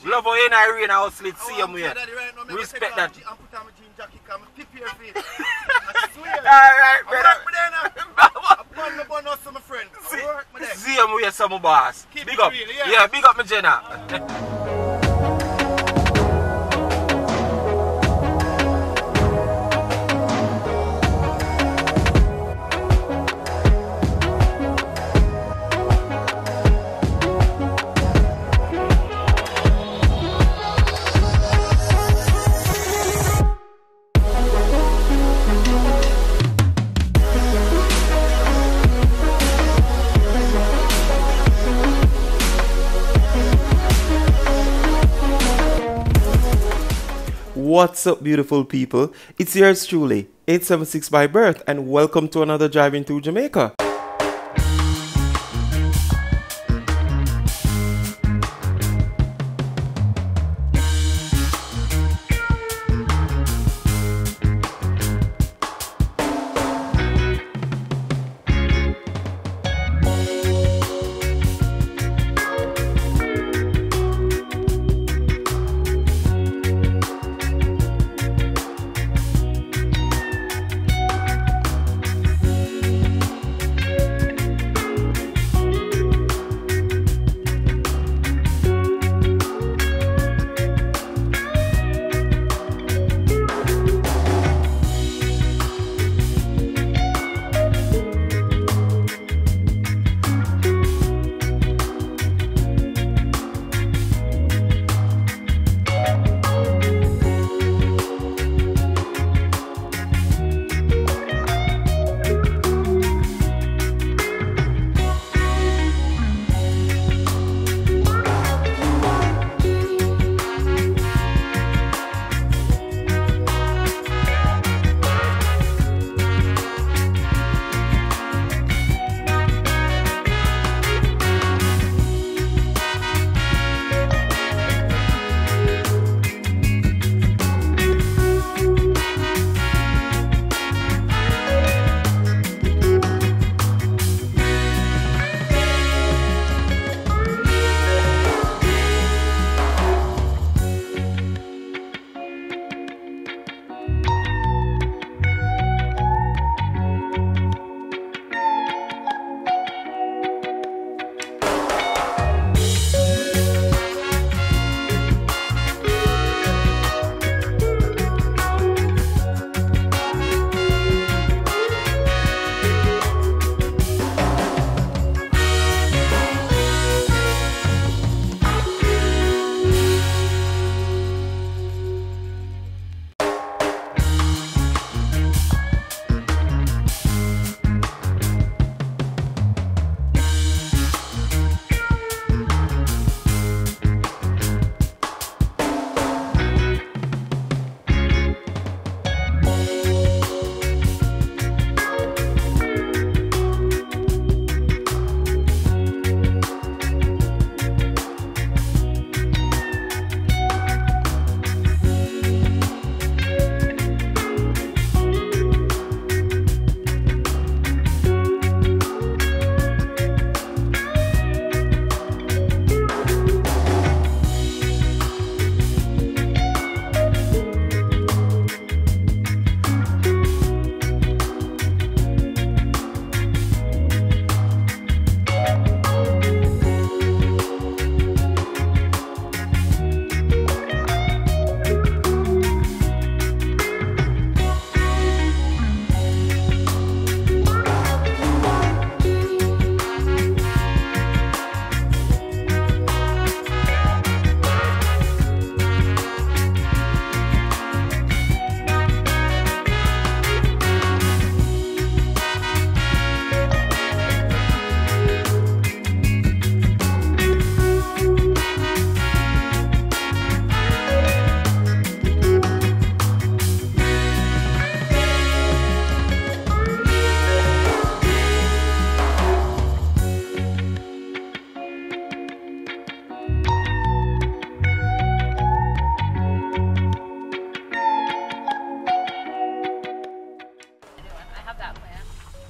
Love how you in a rain house lit, see him here. Respect that. Alright, brother. See him here, some boss. Big up. Yeah, big up, my Jenna. What's up, beautiful people? It's yours truly, 876 by birth, and welcome to another Driving Through Jamaica.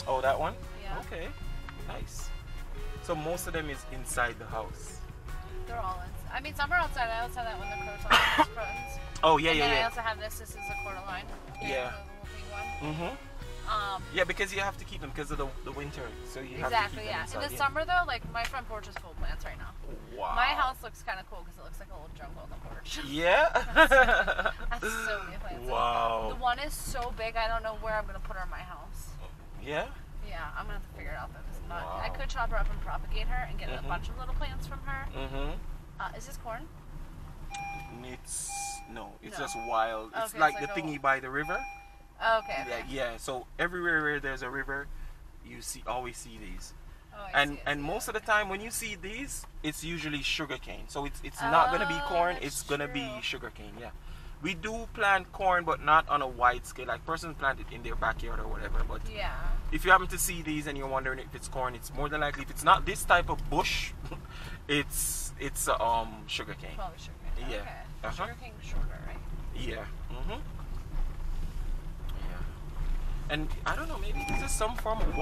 Oh, that one? Yeah. Okay, nice. So most of them is inside the house. They're all inside. I mean, some are outside. I also have that one, the croutons. Oh yeah, and then yeah. I also have this. This is a quarter line. Yeah. The little pink one. Mhm. Yeah, because you have to keep them because of the winter, so you have to keep them inside. In the summer though, like my front porch is full of plants right now. Wow. My house looks kind of cool because it looks like a little jungle on the porch. Yeah. That's so many plants. Wow. The one is so big, I don't know where I'm gonna put her in my house. Yeah. Yeah, I'm gonna have to figure it out though. Wow. I could chop her up and propagate her and get a bunch of little plants from her. Is this corn? It's just wild. It's Okay, like the thingy by the river. Okay. Yeah. So everywhere where there's a river, you always see these. And most of the time when you see these, it's usually sugarcane. So it's not gonna be corn. It's gonna be sugarcane. Yeah. We do plant corn, but not on a wide scale. Like persons plant it in their backyard or whatever. But if you happen to see these and you're wondering if it's corn, it's more than likely if it's not this type of bush, it's sugarcane. Probably sugarcane. Yeah. Okay. Sugarcane shorter, right? Yeah. Yeah. And I don't know, maybe this is some form of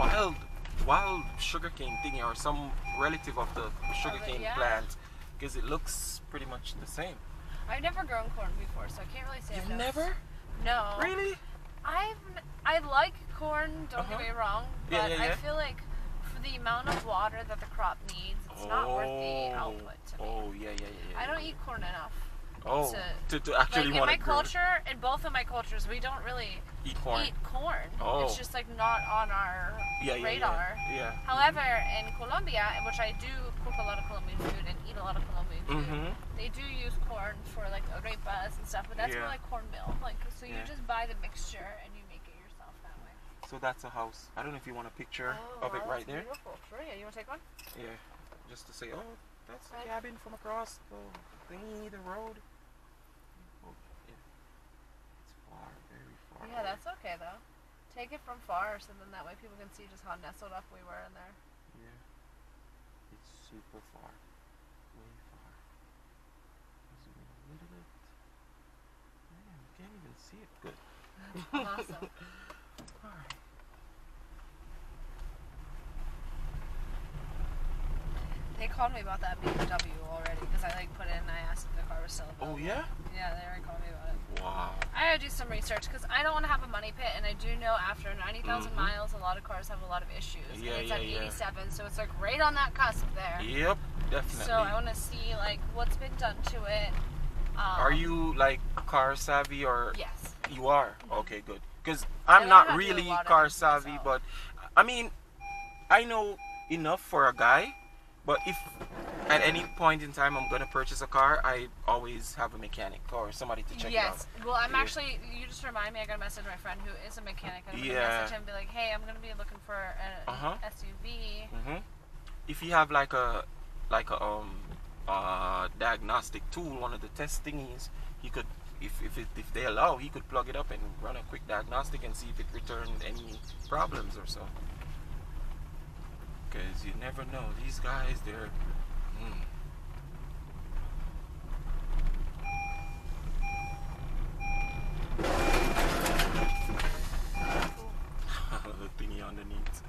wild sugarcane thingy or some relative of the sugarcane plant, because it looks pretty much the same. I've never grown corn before, so I can't really say. You've never? No. Really? I like corn. Don't get me wrong, but I feel like for the amount of water that the crop needs, it's not worth the output to me. Oh yeah. I don't eat corn enough. To actually like want in my culture, in both of my cultures, we don't really eat corn. It's just like not on our radar. Yeah. However, in Colombia, which I do cook a lot of Colombian food and eat a lot of Colombian food, they do use corn for like arepas and stuff, but that's more like cornmeal. Like so, you just buy the mixture and you make it yourself that way. So that's a house. I don't know if you want a picture of it right there. Beautiful. Sure, yeah. You want to take one? Yeah. Just to say, that's the cabin from across the thingy, the road. Yeah, that's okay though. Take it from far, so then that way people can see just how nestled up we were in there. Yeah. It's super far. Way far. Zoom in a little bit. Man, you can't even see it good. Awesome. Alright. They called me about that BMW already because I like put it in and I asked if the car was still available. Oh yeah? Yeah, they already called me about it. Wow. I gotta do some research because I don't want to have a money pit, and I do know after 90,000 miles, a lot of cars have a lot of issues. Yeah, and it's at 87, so it's like right on that cusp there. Yep, definitely. So I want to see like what's been done to it. Are you like car savvy or? Yes. You are? Okay, good. Because I'm not really car savvy, myself. but I mean, I know enough for a guy. But if at any point in time I'm gonna purchase a car, I always have a mechanic or somebody to check it out. Yes. Well, I'm actually. You just remind me. I gotta message my friend who is a mechanic. I'm gonna message him and be like, "Hey, I'm gonna be looking for an SUV." If you have like a diagnostic tool, one of the test thingies, he could, if they allow, he could plug it up and run a quick diagnostic and see if it returned any problems or so. Because you never know. These guys, they're... The thingy underneath.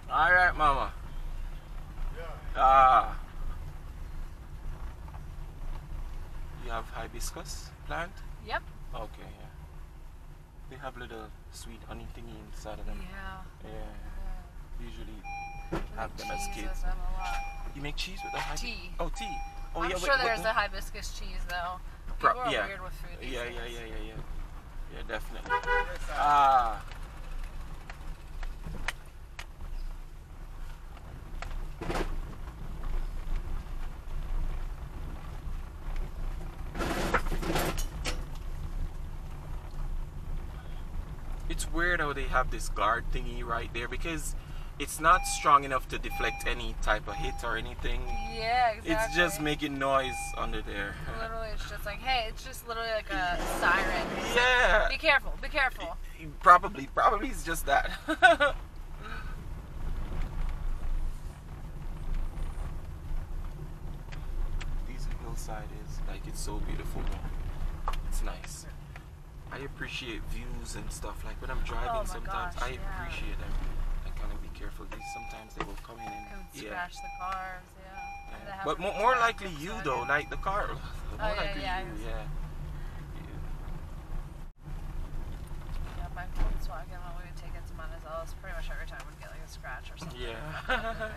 Alright, mama. You have hibiscus plant? Yep. Okay, yeah. They have little sweet honey thingy inside of them. Yeah. Yeah. Usually have them as kids. Them a lot. You make cheese with the hibiscus? Tea. Oh, tea. Oh, I'm sure there's a hibiscus cheese though. People are weird with food these days. Yeah, definitely. It's weird how they have this guard thingy right there because it's not strong enough to deflect any type of hit or anything. Yeah, exactly. It's just making noise under there. Literally, it's just like, hey, it's just literally like a siren. Yeah. Be careful, be careful. Probably it's just that. These hillside is like, it's so beautiful. It's nice. I appreciate views and stuff. Like when I'm driving, sometimes I appreciate them. careful. These sometimes they will come in and scratch the cars. Yeah. But more likely you though, like the car. More likely you, yeah. Yeah, my Volkswagen when we would take it to Montego, pretty much every time we'd get like a scratch or something. Yeah.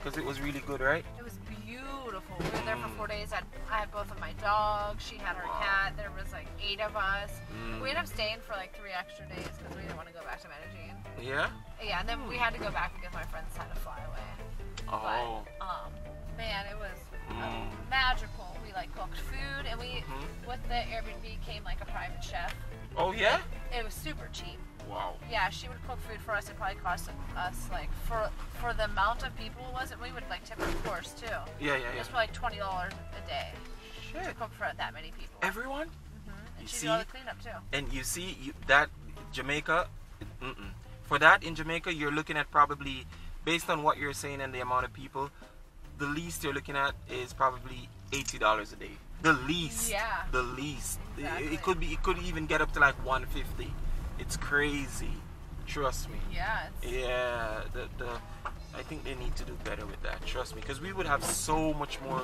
because it was really good, right? It was beautiful. We were there for 4 days. I had both of my dogs. She had her cat. There was like 8 of us. We ended up staying for like 3 extra days because we didn't want to go back to Medellin. Yeah? Yeah, and then we had to go back because my friends had to fly away. Oh. But, man, it was magical. We like cooked food, and we with the Airbnb came like a private chef. Oh yeah? It was super cheap. Wow. Yeah, she would cook food for us. It probably cost us like for the amount of people it was, and we would like tip of course too. Yeah. It was for like $20 a day to Shit. cook for that many people. Everyone? And You she see? did all the cleanup too. And you see that Jamaica, for that in Jamaica, you're looking at probably, based on what you're saying and the amount of people, the least you're looking at is probably $80 a day. The least. Yeah. The least. Exactly. It could even get up to like $150. It's crazy. Trust me. Yeah. Yeah. I think they need to do better with that. Trust me, because we would have so much more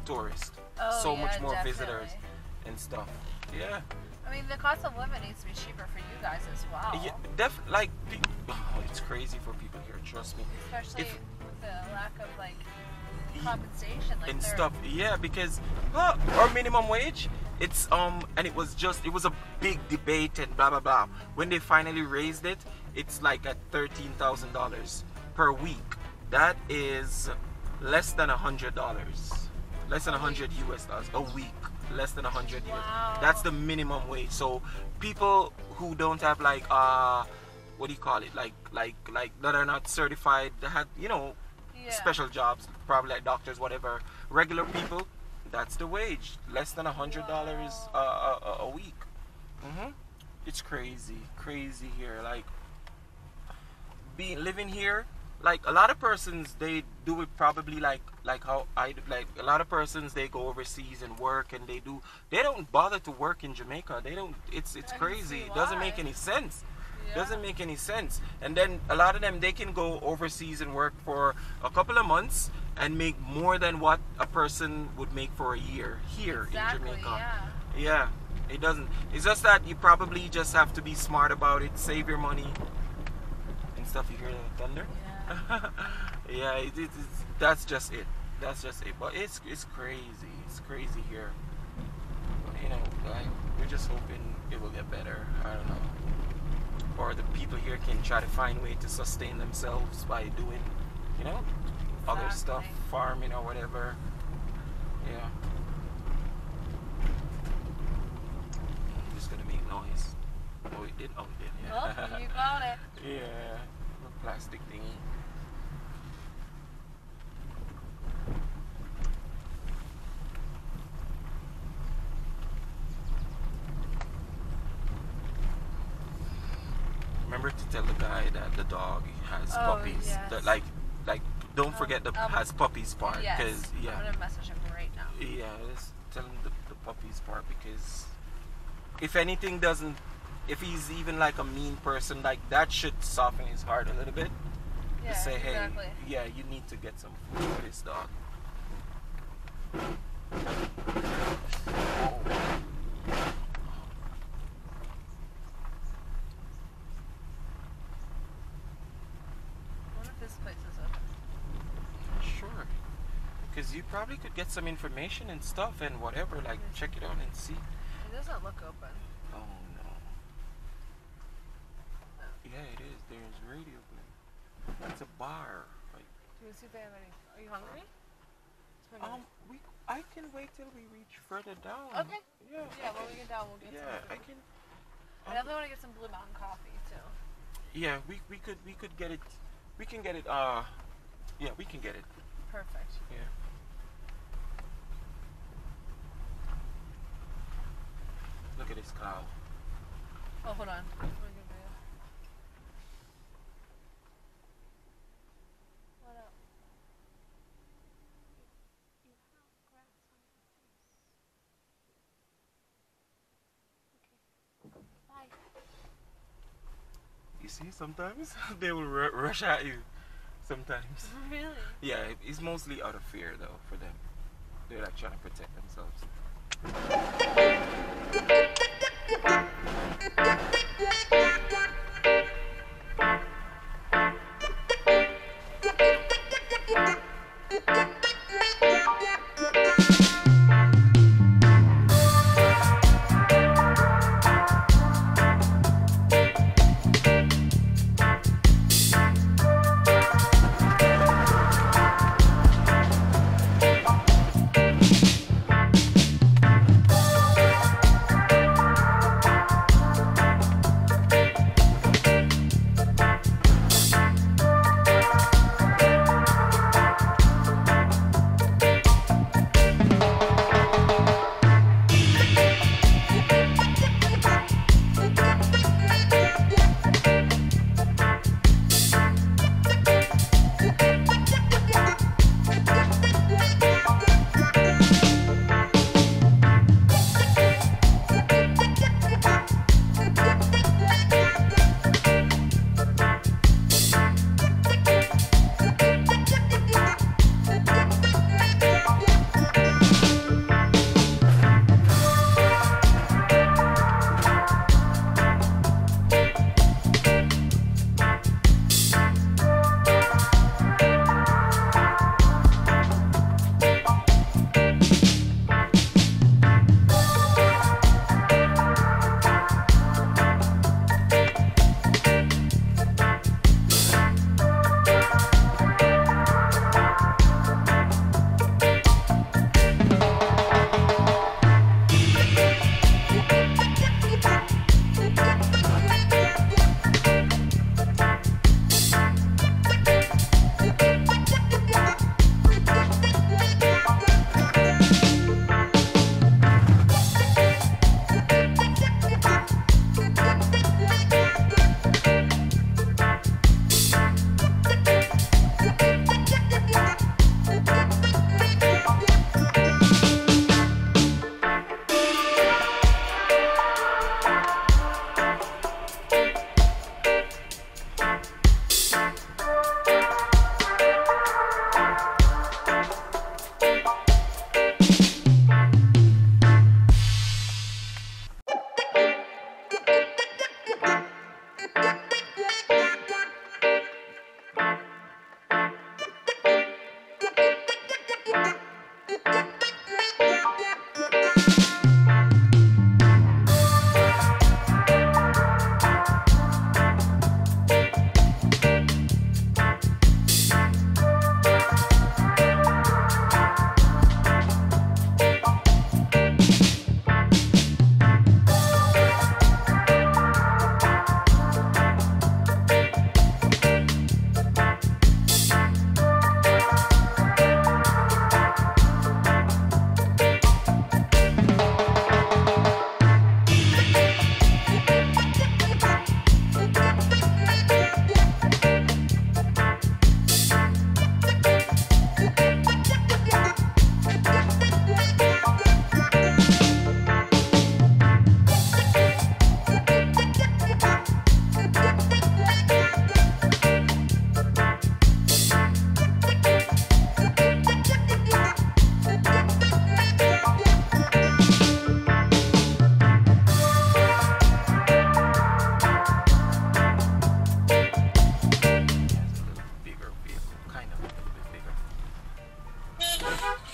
tourists, so much more visitors and stuff. Yeah. I mean, the cost of living needs to be cheaper for you guys as well. Yeah, like, it's crazy for people here. Trust me. Especially with the lack of like compensation, like and stuff. Yeah, because our minimum wage, it's and it was a big debate and blah blah blah. When they finally raised it, it's like at $13,000 per week. That is less than $100, less than $100 US a week. Less than 100 years. Wow. That's the minimum wage. So people who don't have like what do you call it? Like that are not certified, that had special jobs, probably like doctors, whatever. Regular people, that's the wage. Less than $100 a week. It's crazy here. Like living here. Like a lot of persons, they do it probably like how I do. Like a lot of persons, they go overseas and work, and they don't bother to work in Jamaica. They don't. It's crazy. It doesn't make any sense. Doesn't make any sense. And then a lot of them, they can go overseas and work for a couple of months and make more than what a person would make for a year here in Jamaica. Yeah, it doesn't. It's just that you probably just have to be smart about it, save your money and stuff. You hear the thunder? Yeah, that's just it. But it's crazy. It's crazy here. Like, we're just hoping it will get better. I don't know. Or the people here can try to find a way to sustain themselves by doing, other stuff, farming or whatever. Yeah. I'm just gonna make noise. Oh, it did. Oh, it did. Yeah. Oh, you got it. Yeah. The plastic thingy. Remember to tell the guy that the dog has puppies. Yes. That like don't forget the has puppies part. Because I'm gonna message him right now. Yeah, let's tell him the puppies part, because if anything doesn't, if he's even like a mean person, like that should soften his heart a little bit. Yeah, to say, hey, exactly. yeah, you need to get some food for this dog. Because you probably could get some information and stuff and whatever, like check it out and see. It doesn't look open. Oh no. Yeah, it is. There's radio playing. That's a bar. Like, do you see if they have any? Are you hungry? I can wait till we reach further down. Okay. Yeah. Yeah, when we get down, we'll get some. Yeah, I can. I definitely want to get some Blue Mountain coffee too. Yeah, we could get it. We can get it. Yeah, we can get it. Perfect. Yeah. Look at this cloud. Oh, hold on. What up? You have grass on your face. Okay. Bye. You see, sometimes they will rush at you. Sometimes. Really? Yeah, it's mostly out of fear though for them. They're like trying to protect themselves.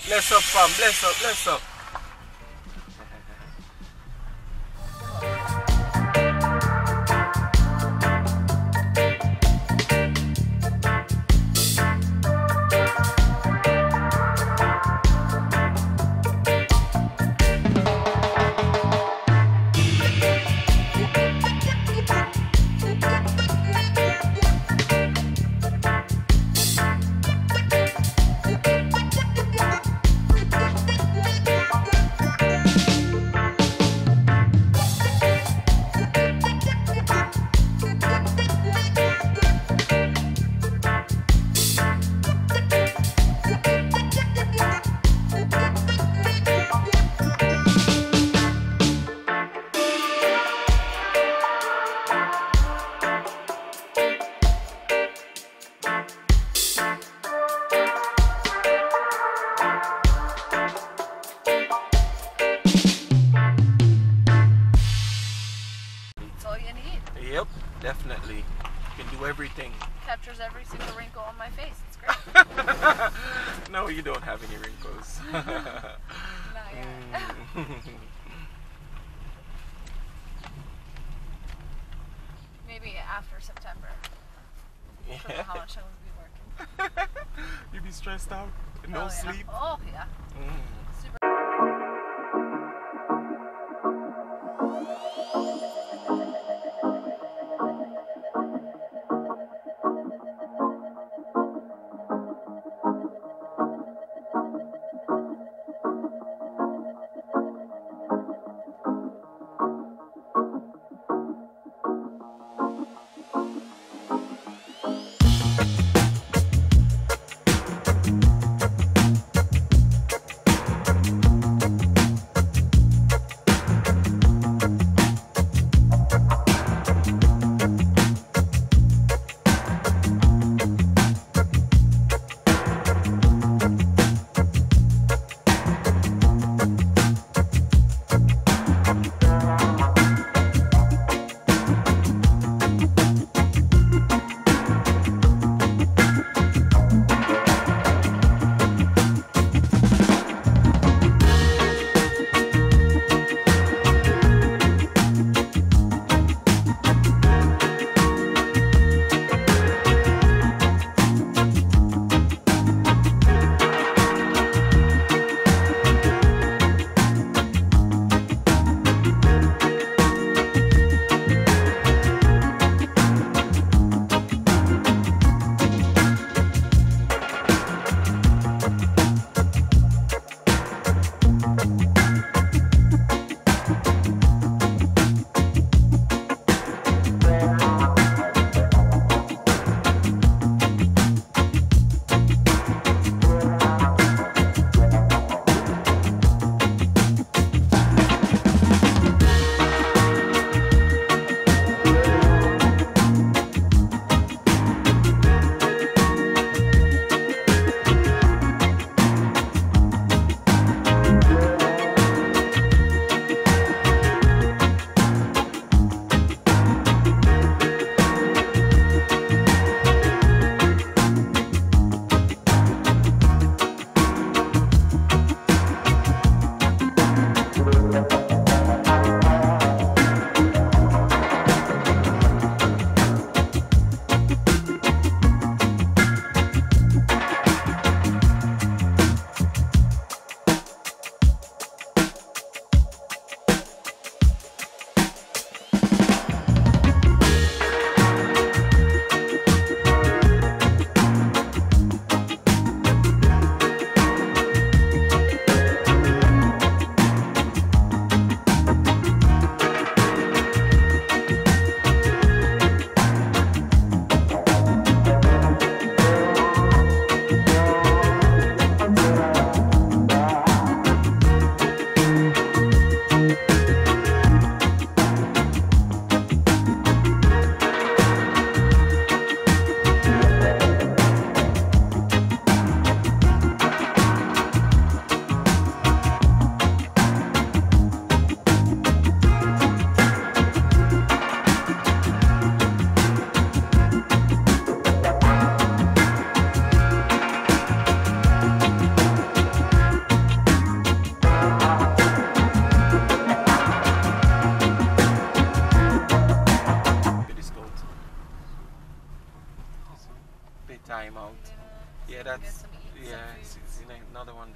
Bless up, fam. Bless up, bless up. Yep, definitely. You can do everything. Captures every single wrinkle on my face. It's great. No, you don't have any wrinkles. Not yet. Maybe after September. Because of how much I will be working. You be stressed out? No yeah. sleep? Oh, yeah. Super.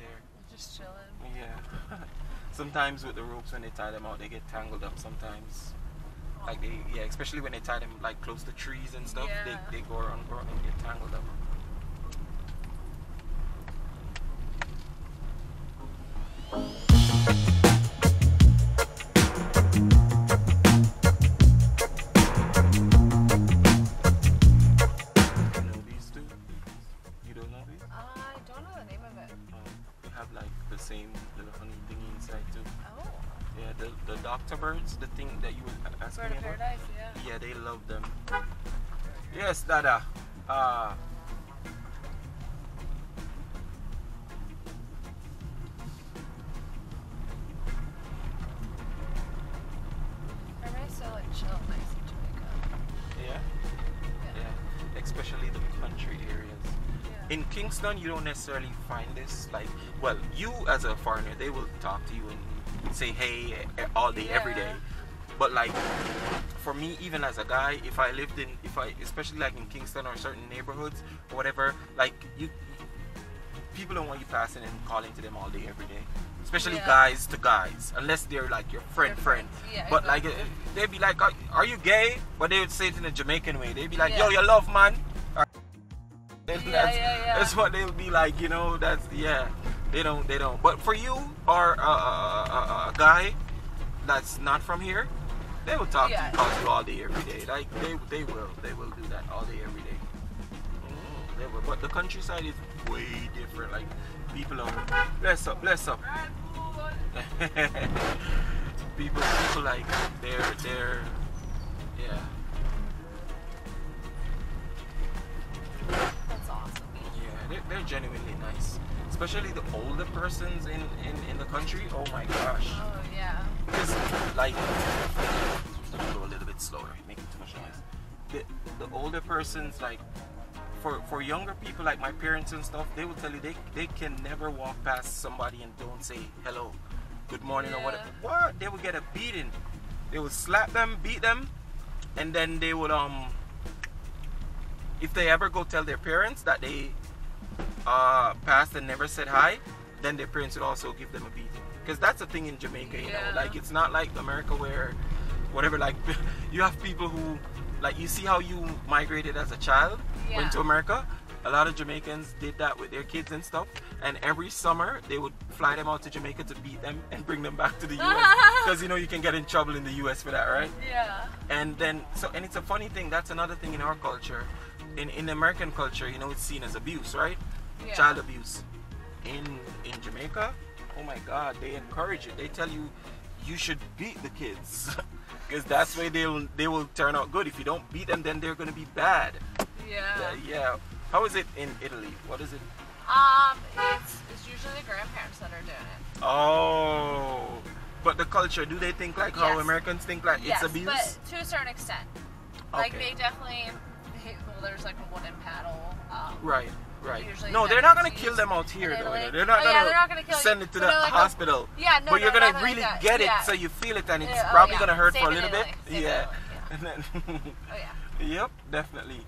there. Just chilling. Yeah. Sometimes with the ropes when they tie them out, they get tangled up sometimes. Like yeah, especially when they tie them like close to trees and stuff, they go around and get tangled up. You know these two? You don't know these? I don't know the name of it. They have like the same little honey thingy inside too. Oh. Yeah, the doctor birds, the thing that you were asking Bird me of about. paradise, yeah. Yeah, they love them. Yes, Dada. Everybody's so like chill and nice in Jamaica. Yeah? Yeah. Especially the country areas. Yeah. In Kingston, you don't necessarily find this. Like, well, you as a foreigner, they will talk to you and say hey all day, every day. But like, for me, even as a guy, if I especially like in Kingston or certain neighborhoods or whatever, like people don't want you passing and calling to them all day, every day. Especially guys to guys, unless they're like your friend. Yeah, but exactly. Like, they'd be like, are you gay? But they would say it in a Jamaican way. They'd be like, yo, you love man. That's what they would be like, you know. That's They don't. But for you or a guy that's not from here, they will talk to you, call you all day, every day. Like they will do that all day, every day. They will. But the countryside is way different. Like people are bless up. people like they're That's awesome. Yeah, they're genuinely nice. Especially the older persons in the country. Oh my gosh. Oh yeah. Because like, go a little bit slower, making too much noise. The older persons, like for younger people like my parents and stuff, they will tell you they can never walk past somebody and don't say hello, good morning or whatever. What? They will get a beating. They will slap them, beat them, and then they would if they ever go tell their parents that they passed and never said hi, then their parents would also give them a beating. Because that's the thing in Jamaica, you know, like it's not like America where whatever, like you have people who, like, you see how you migrated as a child, went to America. A lot of Jamaicans did that with their kids and stuff, and every summer they would fly them out to Jamaica to beat them and bring them back to the US, because you know you can get in trouble in the US for that, right? Yeah. And then and it's a funny thing, that's another thing in our culture. In American culture, you know, it's seen as abuse, right? Yeah. Child abuse. In Jamaica, oh my God, they encourage it. They tell you you should beat the kids because that's why they will turn out good. If you don't beat them, then they're gonna be bad. Yeah. How is it in Italy? What is it? It's usually the grandparents that are doing it. Oh, but the culture, do they think like how Americans think, like it's abuse? But to a certain extent. Like they definitely. Well, there's like a wooden paddle. Right. No, they're not gonna kill them out here though. They're not gonna kill send it to the hospital. No, but you're gonna really get it, so you feel it, and it's probably gonna hurt for a little bit. Yeah. And then Yep, definitely.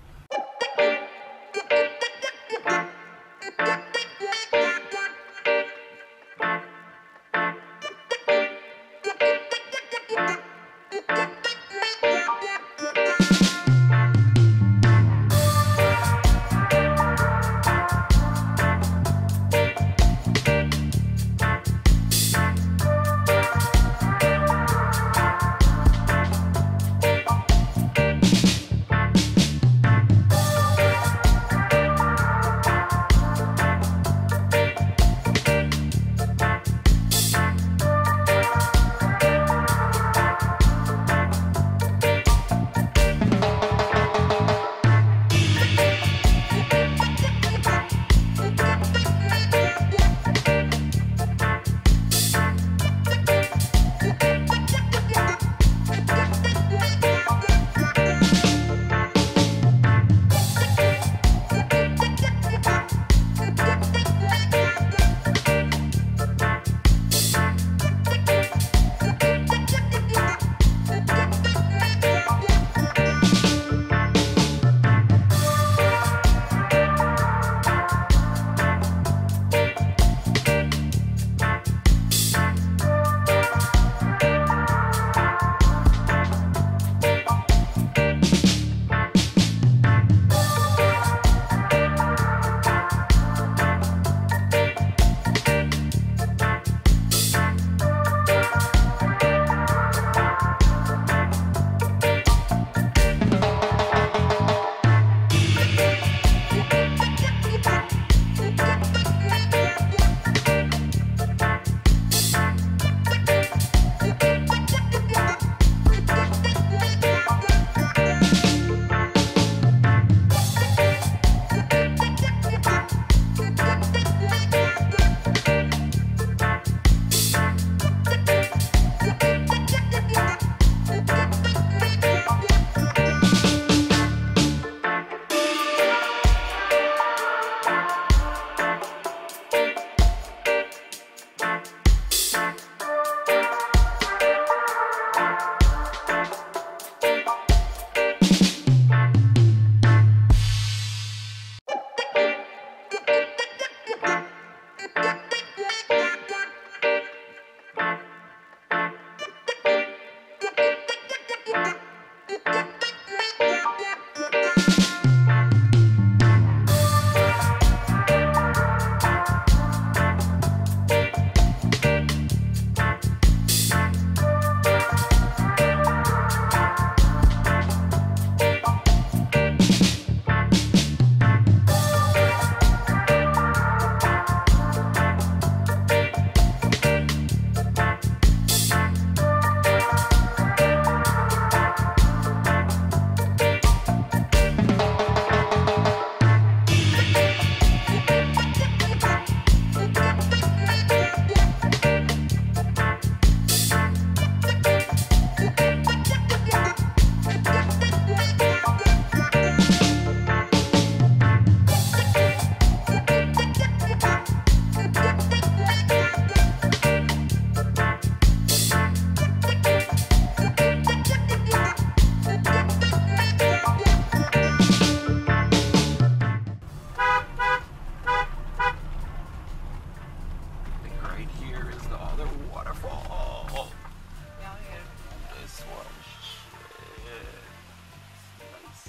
right here is the other waterfall. Yeah, This one, shit. Nice.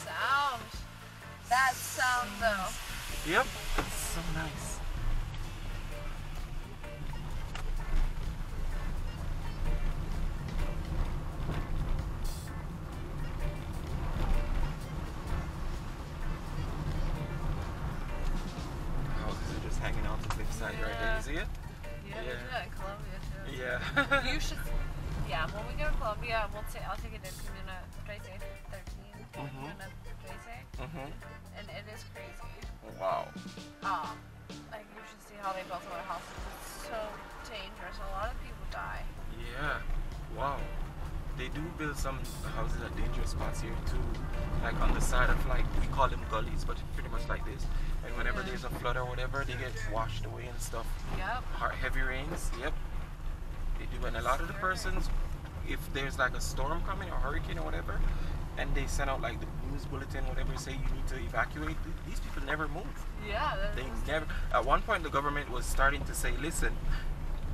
Sound. That sound though. Yep, it's so nice. Houses are just hanging out the cliffside right there. You see it? Yeah, they do that in Colombia too. Yeah. You should. Yeah, when we go to Colombia, I'll take it to Comuna 13. Comuna 13. And it is crazy. Wow. Like you should see how they built their houses. It's so dangerous. A lot of people die. Yeah. Wow. They do build some houses at dangerous spots here too. Like on the side of, like, we call them gullies, but it's pretty much like this. And whenever there's a flood or whatever, they get washed away and stuff. Yep. Heavy rains, yep. They do. And a lot of the persons, if there's like a storm coming or hurricane or whatever, and they send out like the news bulletin, whatever, say you need to evacuate, these people never move. Yeah. They never. At one point, the government was starting to say, listen,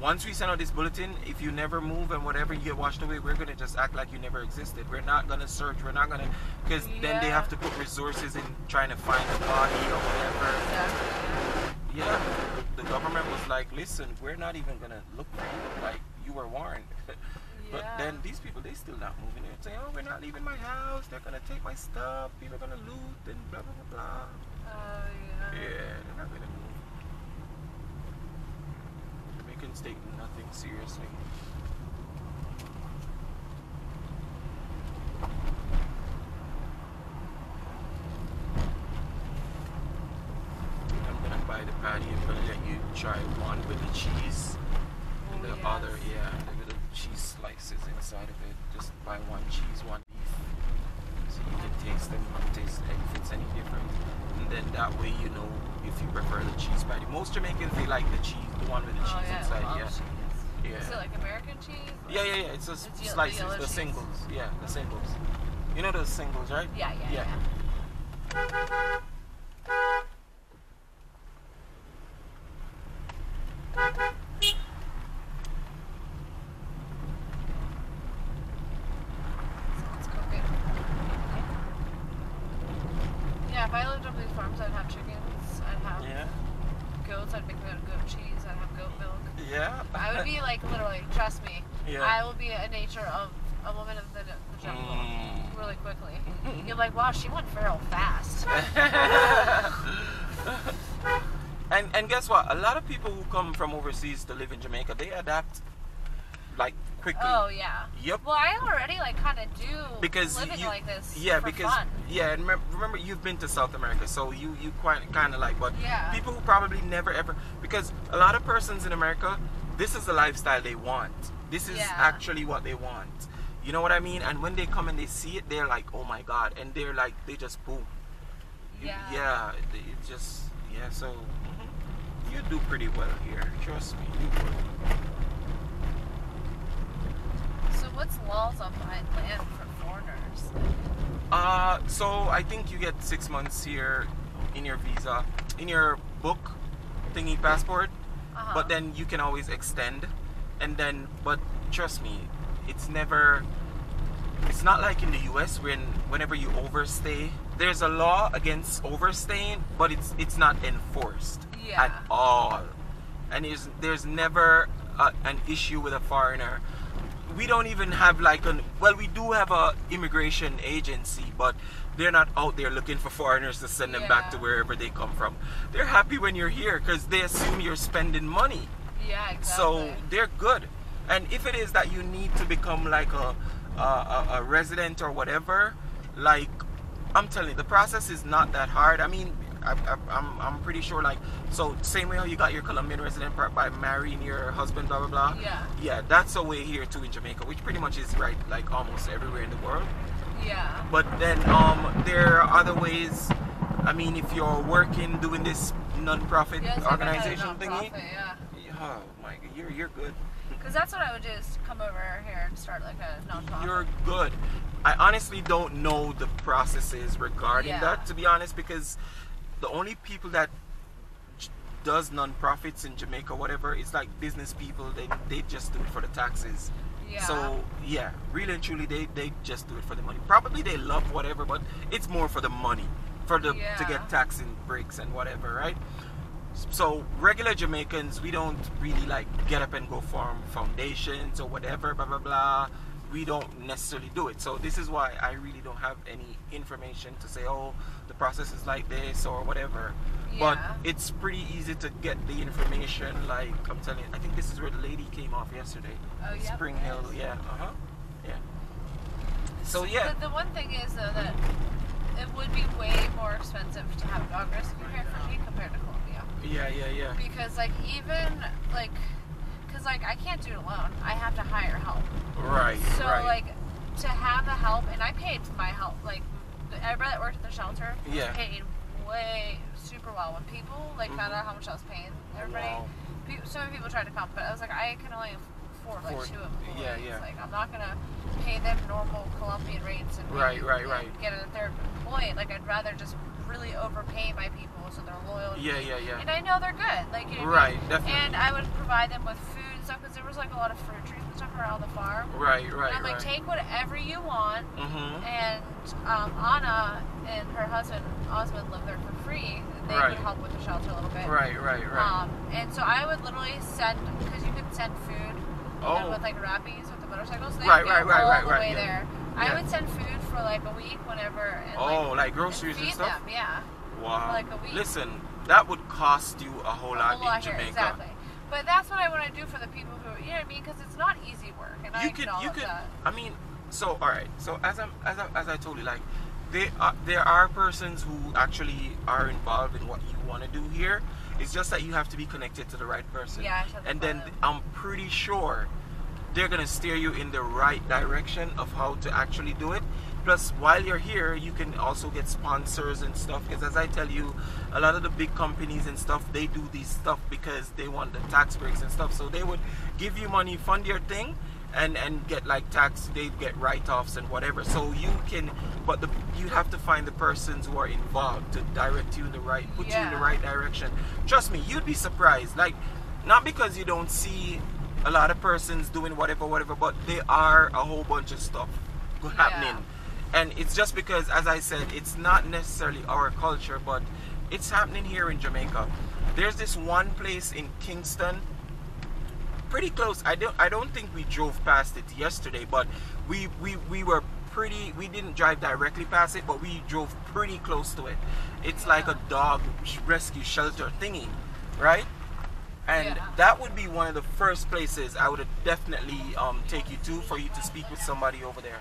once we send out this bulletin, if you never move and whatever, you get washed away, we're going to just act like you never existed. We're not going to search. We're not going to, because then they have to put resources in trying to find the body or whatever. Exactly. Yeah, the government was like, listen, we're not even going to look for you. Like, you were warned. But then these people, they still not moving. They're saying, oh, we're not leaving my house. They're going to take my stuff. People are going to loot and blah, blah, blah, blah. Oh, yeah. Yeah, they're not going to move. Jamaicans take nothing seriously. I'm going to buy the patty. I'm going to let you try one with the cheese. And the other, yeah, the little cheese slices inside of it. Just buy one cheese, one beef. So you can taste them, taste if it's any different. And then that way you know if you prefer the cheese patty. Most Jamaicans, they like the cheese, the one with the cheese inside, Cheese. Yeah. Is it like American cheese? Yeah. It's just slices, the singles. Yeah, the singles. You know those singles, right? Yeah. It's cooking. Yeah, if I lived on these farms, I'd have chickens. I'd have goats. I'd make my own goat cheese. I'd have goat milk. Yeah. I would be like, literally, trust me. Yeah. I will be a nature of a woman of the jungle really quickly. You're like, wow, she went feral fast. And guess what? A lot of people who come from overseas to live in Jamaica, they adapt like quickly. Oh yeah. Yep. Well, I already like kind of do because living like this. Yeah, for because fun. and remember you've been to South America, so you kind of like, but people who probably never ever, because a lot of persons in America, this is the lifestyle they want. This is actually what they want. You know what I mean? And when they come and they see it, they're like, oh my God, and they're like, they just boom. Yeah. It just So you do pretty well here. Trust me, you will. So what's laws on buying land for foreigners? So I think you get 6 months here in your visa, in your book thingy passport, but then you can always extend, and then, but trust me, it's not like in the US whenever you overstay, there's a law against overstaying, but it's not enforced at all, and there's never an issue with a foreigner. We don't even have like we do have a immigration agency, but they're not out there looking for foreigners to send them back to wherever they come from. They're happy when you're here because they assume you're spending money. Yeah, exactly. So they're good. And if it is that you need to become like a resident or whatever, like, I'm telling you, the process is not that hard. I mean, I'm pretty sure, like, so same way how you got your Colombian resident part by marrying your husband, blah blah blah. Yeah, that's a way here too in Jamaica, which pretty much is right like almost everywhere in the world. Yeah. But then there are other ways. I mean, if you're working doing this non-profit organization thingy, oh my God, you're good. Because that's what I would do, is come over here and start like a nonprofit. You're good. I honestly don't know the processes regarding that, to be honest, because the only people that does non-profits in Jamaica, whatever, it's like business people. They just do it for the taxes. Yeah. So yeah, really and truly, they just do it for the money. Probably they love whatever, but it's more for the money, for the to get taxing breaks and whatever, right? So regular Jamaicans, we don't really like get up and go form foundations or whatever, blah blah blah. We don't necessarily do it. So this is why I really don't have any information to say, oh, the process is like this or whatever. But it's pretty easy to get the information. Like I'm telling you, I think this is where the lady came off yesterday. Oh yeah. Spring Hill, yeah. So yeah. But the one thing is though that it would be way more expensive to have a dog rescue here for me compared to Colombia. Yeah. Because like even like, cause like I can't do it alone. I have to hire help. Right. So like to have the help, and I paid my help. Like everybody that worked at the shelter was paid way super well. When people like found out how much I was paying everybody, so many people tried to come, but I was like, I can only afford like 2 employees. Yeah. Like I'm not gonna pay them normal Colombian rates and and get a third employee. Like I'd rather just really overpay my people so they're loyal to me. Yeah. And I know they're good. Like you know definitely. And I would provide them with food and stuff, because there was like a lot of fruit trees and stuff around the farm. Right. And I'm like, take whatever you want. And Anna and her husband Osmond live there for free. They would help with the shelter a little bit. Right. And so I would literally send, because you could send food with like rappies with the motorcycles. They Right. the way there. I would send food for like a week whenever. And, like groceries and stuff? Them, yeah. Wow. For like a week. Listen, that would cost you a whole lot in Jamaica. Here, exactly. But that's what I want to do for the people who, you know what I mean? Because it's not easy work, and I acknowledge that. I mean, so all right. So as I told you, like there are persons who actually are involved in what you want to do here. It's just that you have to be connected to the right person. Yeah. And then I'm pretty sure they're gonna steer you in the right direction of how to actually do it. Plus, while you're here, you can also get sponsors and stuff. Because as I tell you, a lot of the big companies and stuff, they do these stuff because they want the tax breaks and stuff. So they would give you money, fund your thing, and get like tax, they get write-offs and whatever. So you can, but you have to find the persons who are involved to direct you in the right, put you in the right direction. Trust me, you'd be surprised. Like, not because you don't see a lot of persons doing whatever, but there are a whole bunch of stuff happening. And it's just because, as I said, it's not necessarily our culture, but it's happening here in Jamaica. There's this one place in Kingston, pretty close. I don't think we drove past it yesterday, but we were pretty. We didn't drive directly past it, but we drove pretty close to it. It's like a dog rescue shelter thingy, right? And that would be one of the first places I would definitely take you to, for you to speak with somebody over there.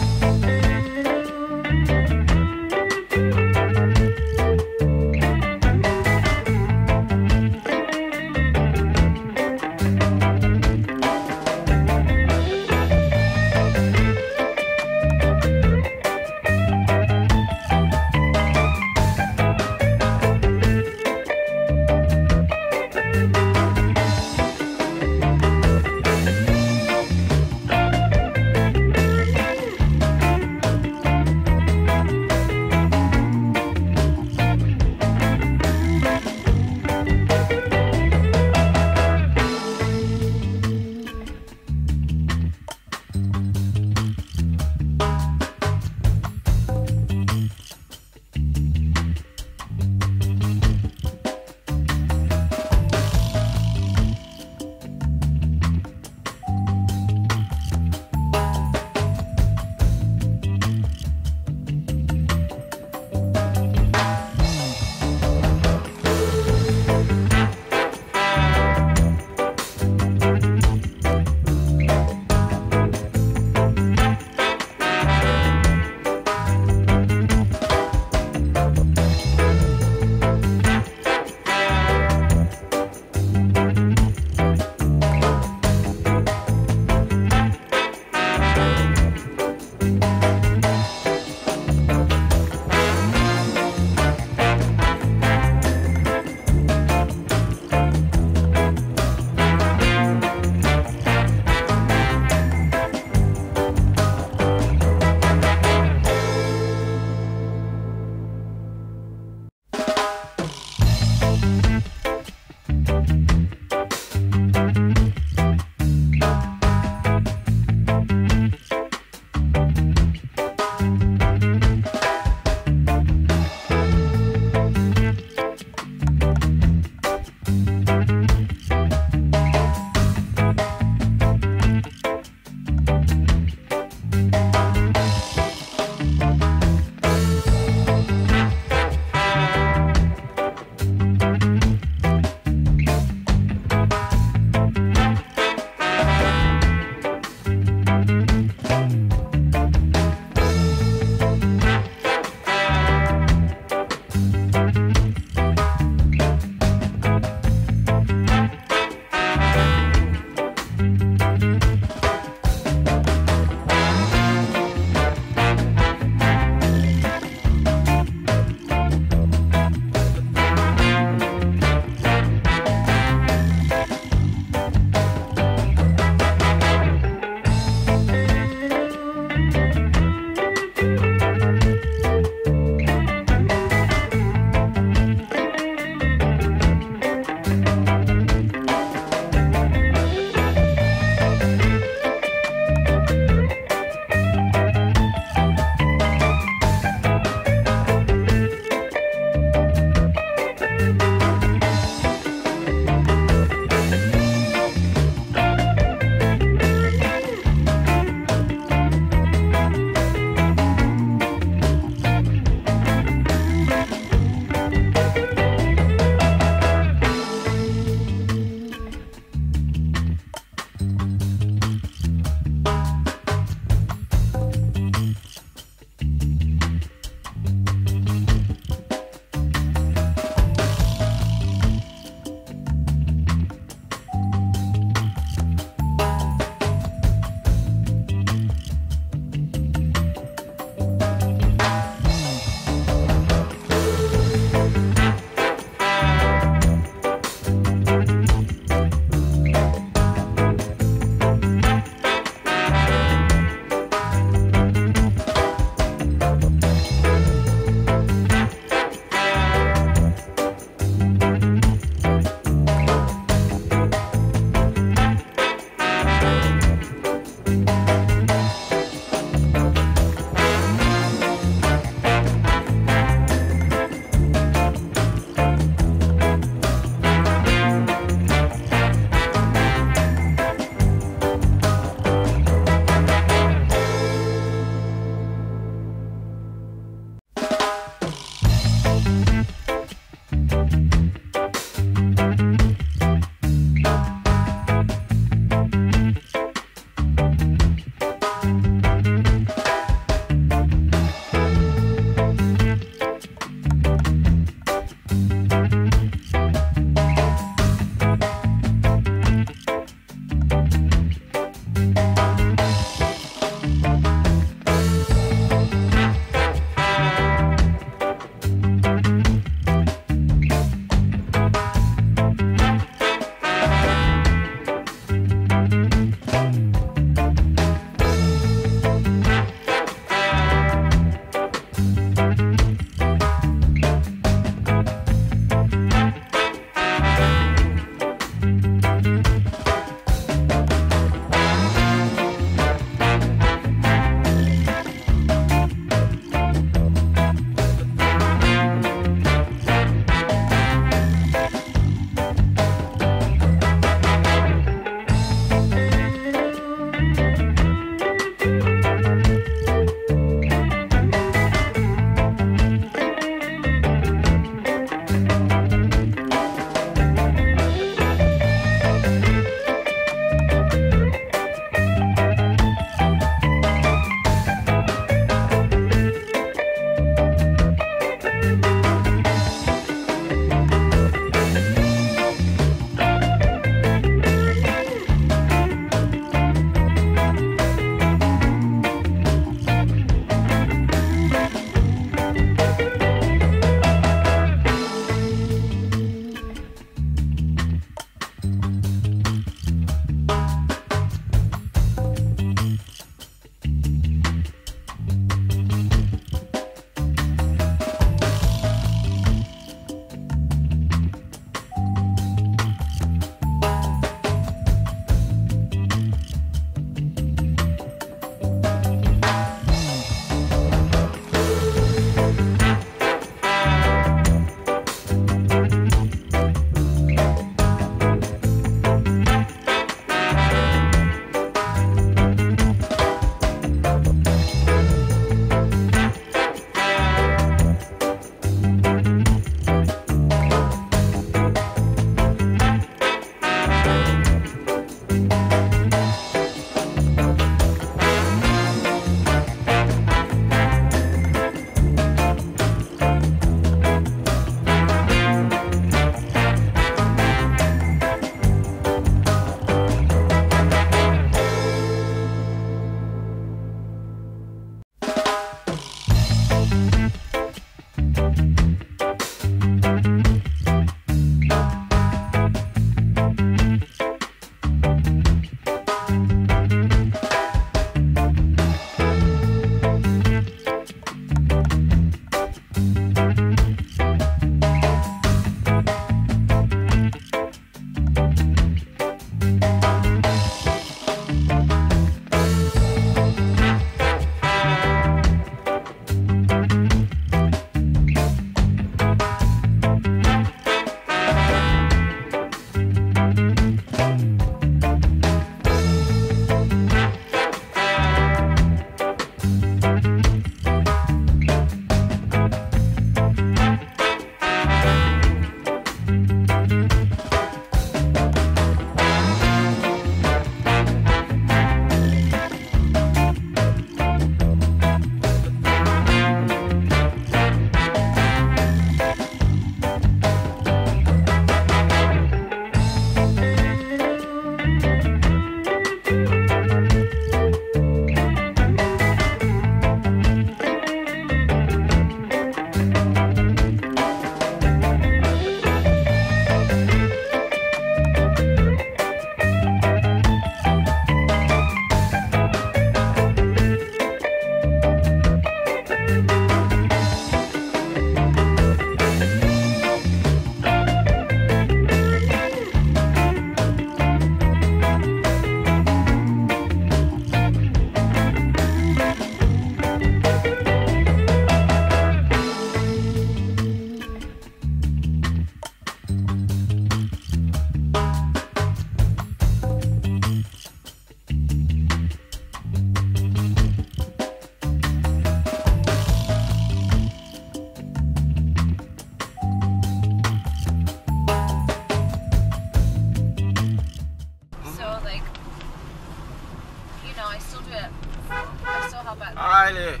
Alright.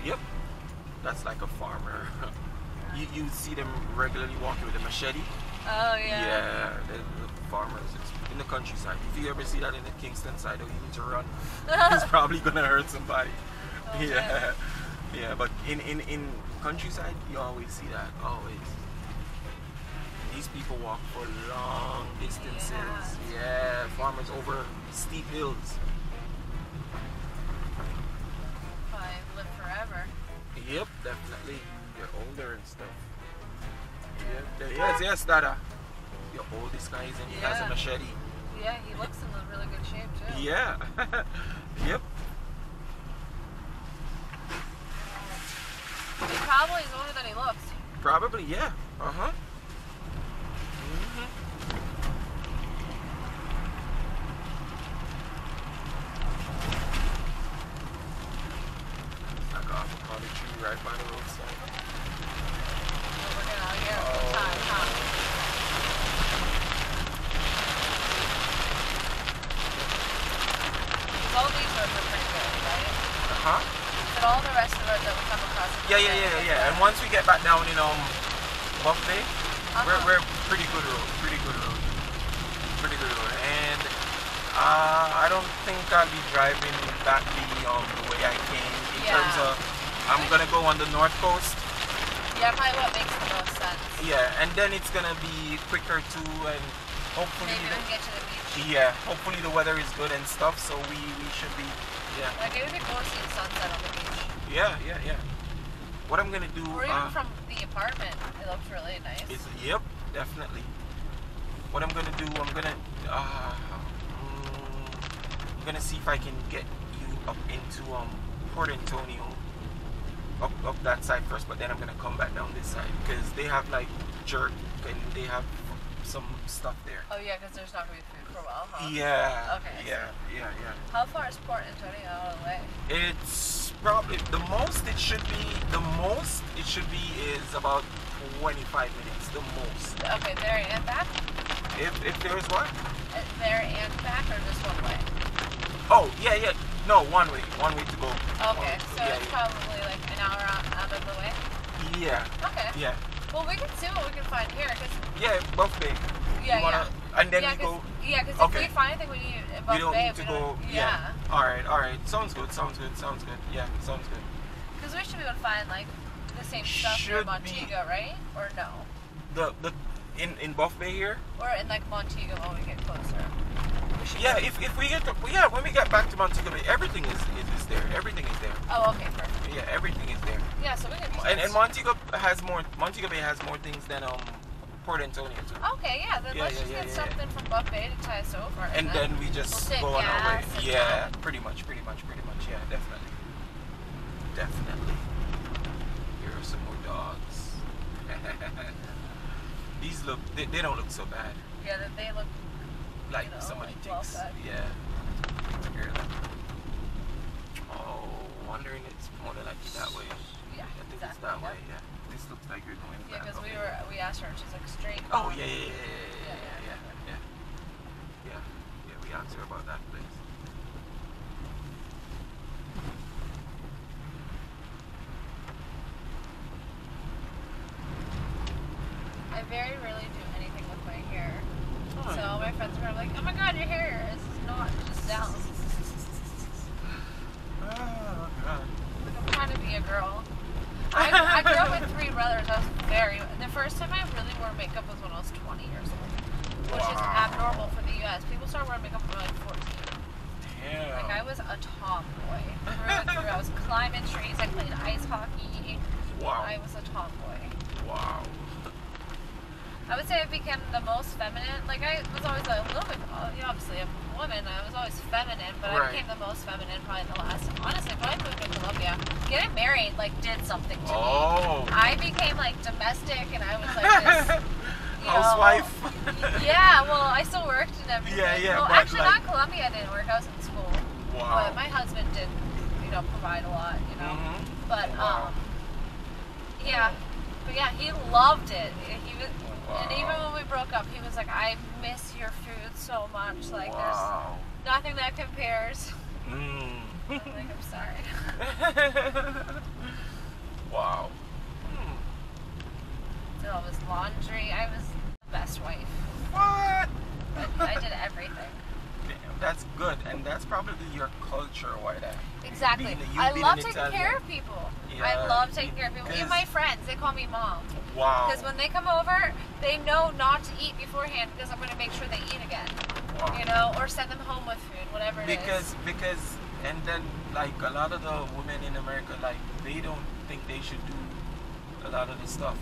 Yep. That's like a farmer. You see them regularly walking with a machete. Oh yeah. Yeah, the farmers. It's in the countryside. If you ever see that in the Kingston side, you need to run. It's probably gonna hurt somebody. Oh, Yeah. Yeah, but in countryside, you always see that. Always. These people walk for long distances. Yeah, farmers over steep hills. Probably live forever. Yep, definitely. You're older and stuff. Yep. Yes, Dada. Your oldest guy is and he has a machete. Yeah, he looks in really good shape too. Yeah. Yep. He probably is older than he looks. Probably, yeah. Uh-huh. Like an avocado tree right by the roadside. We're gonna get time, huh? All these roads are pretty good, right? Uh-huh. But all the rest of the roads that we come across. Yeah. And once we get back down in Buffalo, we're pretty good road. And I don't think I'll be driving back the way I came in terms of I'm gonna go on the north coast. Yeah, probably what makes the most sense. Yeah, and then it's gonna be quicker too, and hopefully maybe we can get to the beach. Yeah, hopefully the weather is good and stuff, so we should be Like it would be cool to see the sunset on the beach. Yeah. What I'm gonna do Or even from the apartment, it looks really nice. Yep, definitely. What I'm gonna do, I'm gonna see if I can get you up into Port Antonio, up that side first, but then I'm gonna come back down this side because they have like jerk and they have some stuff there. Oh yeah, because there's not gonna be food for a while, huh? Yeah. Okay. Yeah. How far is Port Antonio out of the way? It's probably the most it should be is about 25 minutes. The most. Okay, there and back. If there's what? There and back, or just one way? Oh yeah. No, one way to go. Okay, so it's probably like an hour out of the way. Yeah. Okay. Yeah. Well, we can see what we can find here, cause. Yeah, Buff Bay. Yeah. And then we go. Yeah, because if we find anything we need in Buff we don't Bay, need to go. Yeah. All right. Sounds good. Yeah, sounds good. Because we should be able to find like the same stuff in Montego, right? Or no? The in Buff Bay here. Or in like Montego when we get closer. Yeah, if we get to when we get back to Montego Bay, everything is there. Everything is there. Oh, okay, perfect. Yeah, everything is there. Yeah, so we can. And Montego Bay has more things than Port Antonio too. Okay, yeah. Then let's just get something from Buff Bay to tie us over. And then we just go on our way. Yeah, pretty much. Yeah, definitely. Here are some more dogs. These they don't look so bad. Yeah, they look like somebody thinks. Well, yeah. Here. Oh, wondering it's more than likely that way. Yeah, I think it's that way. Yeah. This looks like we're going back. Yeah, because we asked her and she's like straight. Oh yeah. We asked her about that place. I very rarely do anything with my hair. So my friends are like, oh my god, your hair is not just down. Oh god. I'm trying to be a girl. I grew up with 3 brothers. The first time I really wore makeup was when I was 20 years old. Which is abnormal for the US. People start wearing makeup when they're like 14. Damn. Like I was a tomboy. I was climbing trees, I played ice hockey. Wow. I was a tomboy. Wow. I would say I became the most feminine. Like I was always a little bit, obviously a woman. I was always feminine, but I became the most feminine probably in the last. Honestly, when I moved to Colombia, getting married like did something to me. I became like domestic, and I was like this. Housewife. Yeah, well, I still worked and everything. Yeah. Well, actually, not in Colombia. I didn't work. I was in school. Wow. But my husband did, provide a lot. But yeah. But yeah, he loved it. He was. And even when we broke up, he was like, I miss your food so much. Like, there's nothing that compares. Like, I'm sorry. Wow. Did all his laundry. I was the best wife. What? I did everything. Damn, that's good, and that's probably your culture, why that? Exactly. I love taking care of people. Yeah, I love taking care of people. Even my friends, they call me mom. Wow. Because when they come over, they know not to eat beforehand because I'm going to make sure they eat again. Wow. You know, or send them home with food, whatever it is. Because, and then like a lot of the women in America, like they don't think they should do a lot of the stuff.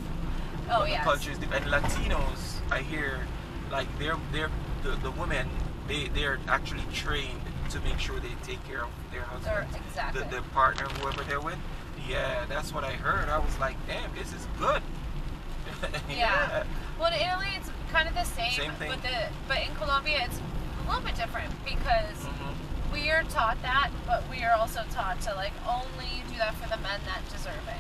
Oh but yeah. The culture is different. And Latinos, I hear, like the women, they're actually trained to make sure they take care of their husband, exactly. the partner, whoever they're with. Yeah, that's what I heard. I was like, damn, this is good. Yeah. Well, in Italy, it's kind of the same thing. But in Colombia, it's a little bit different because we are taught that, but we are also taught to like only do that for the men that deserve it.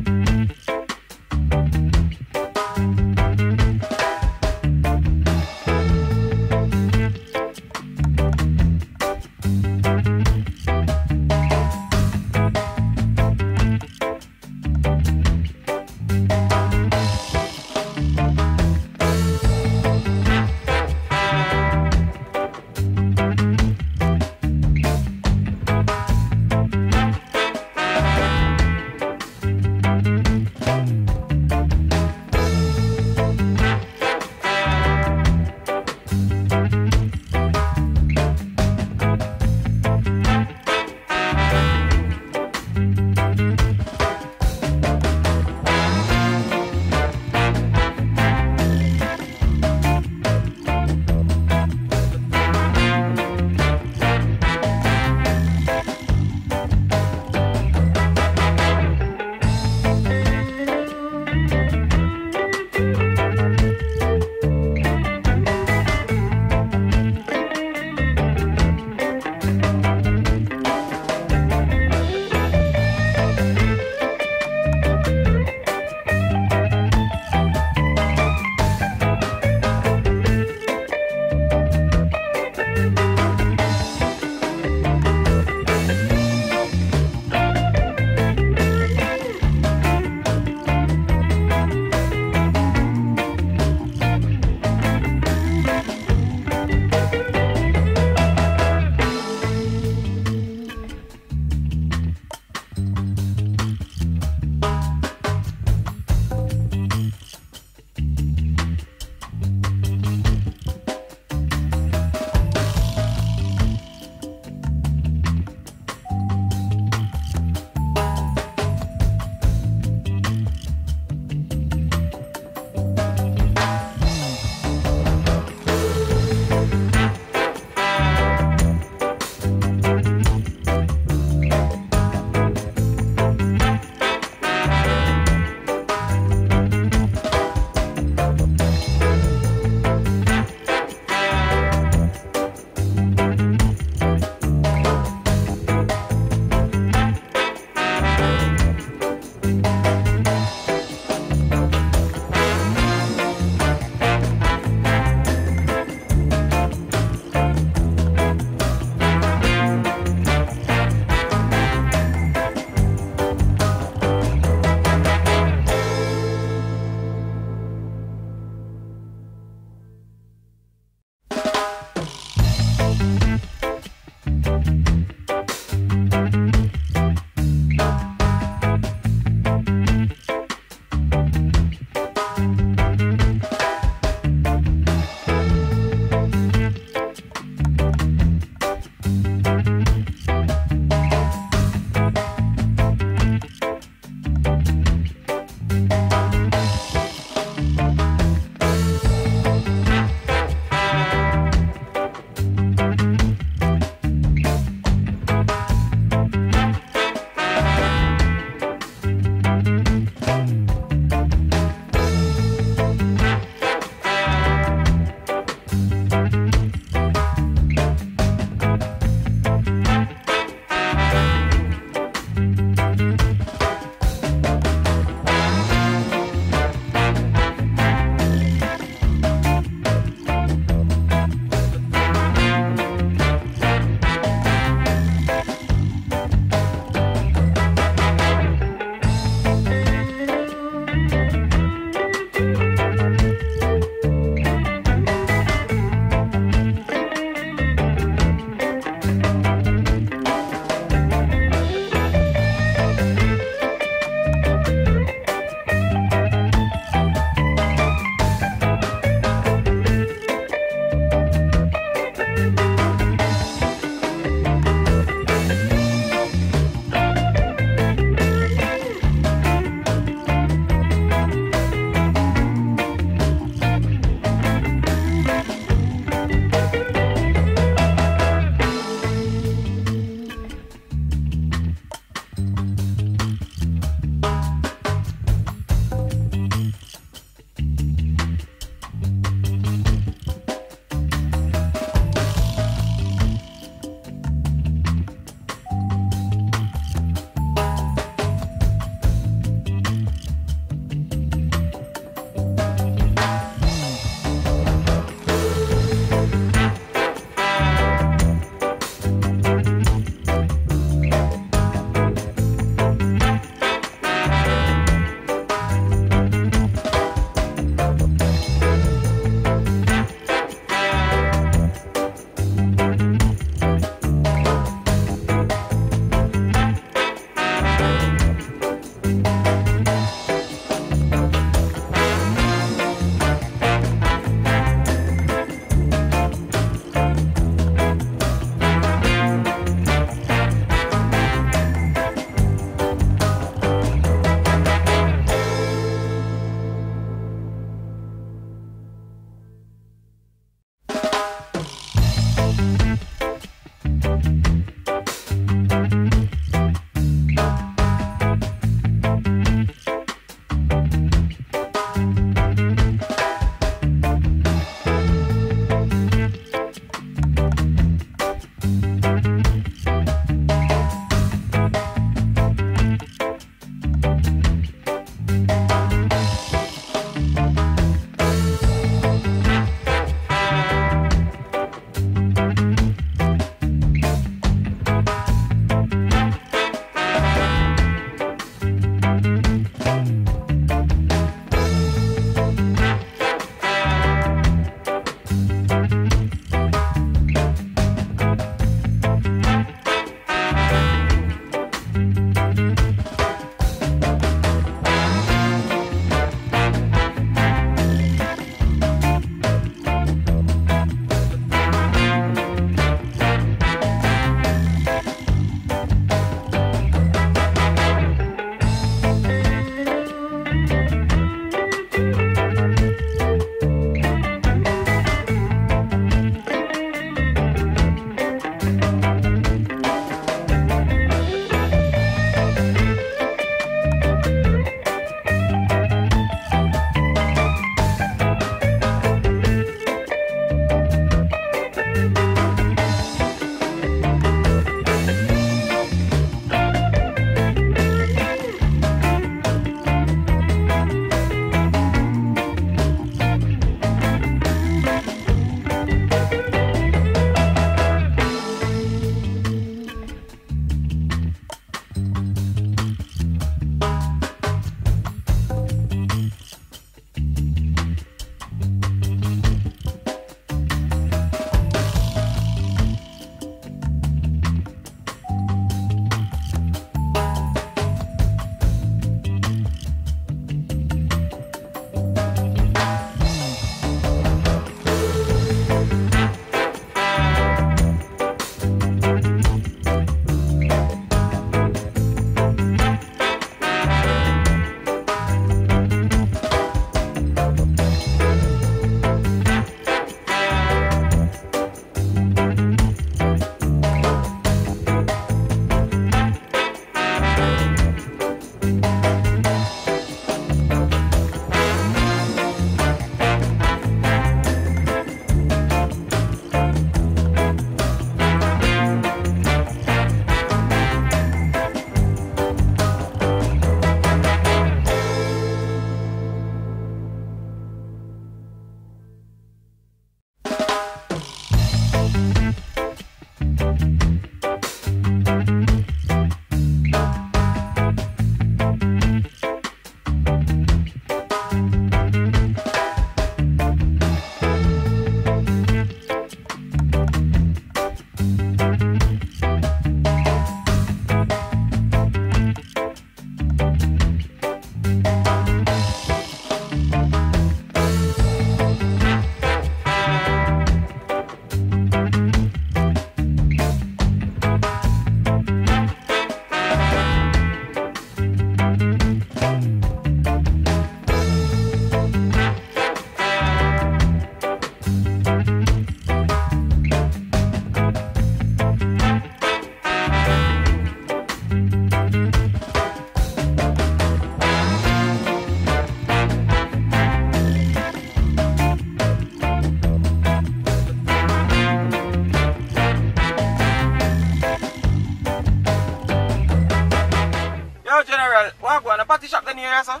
patty shop then here, sir?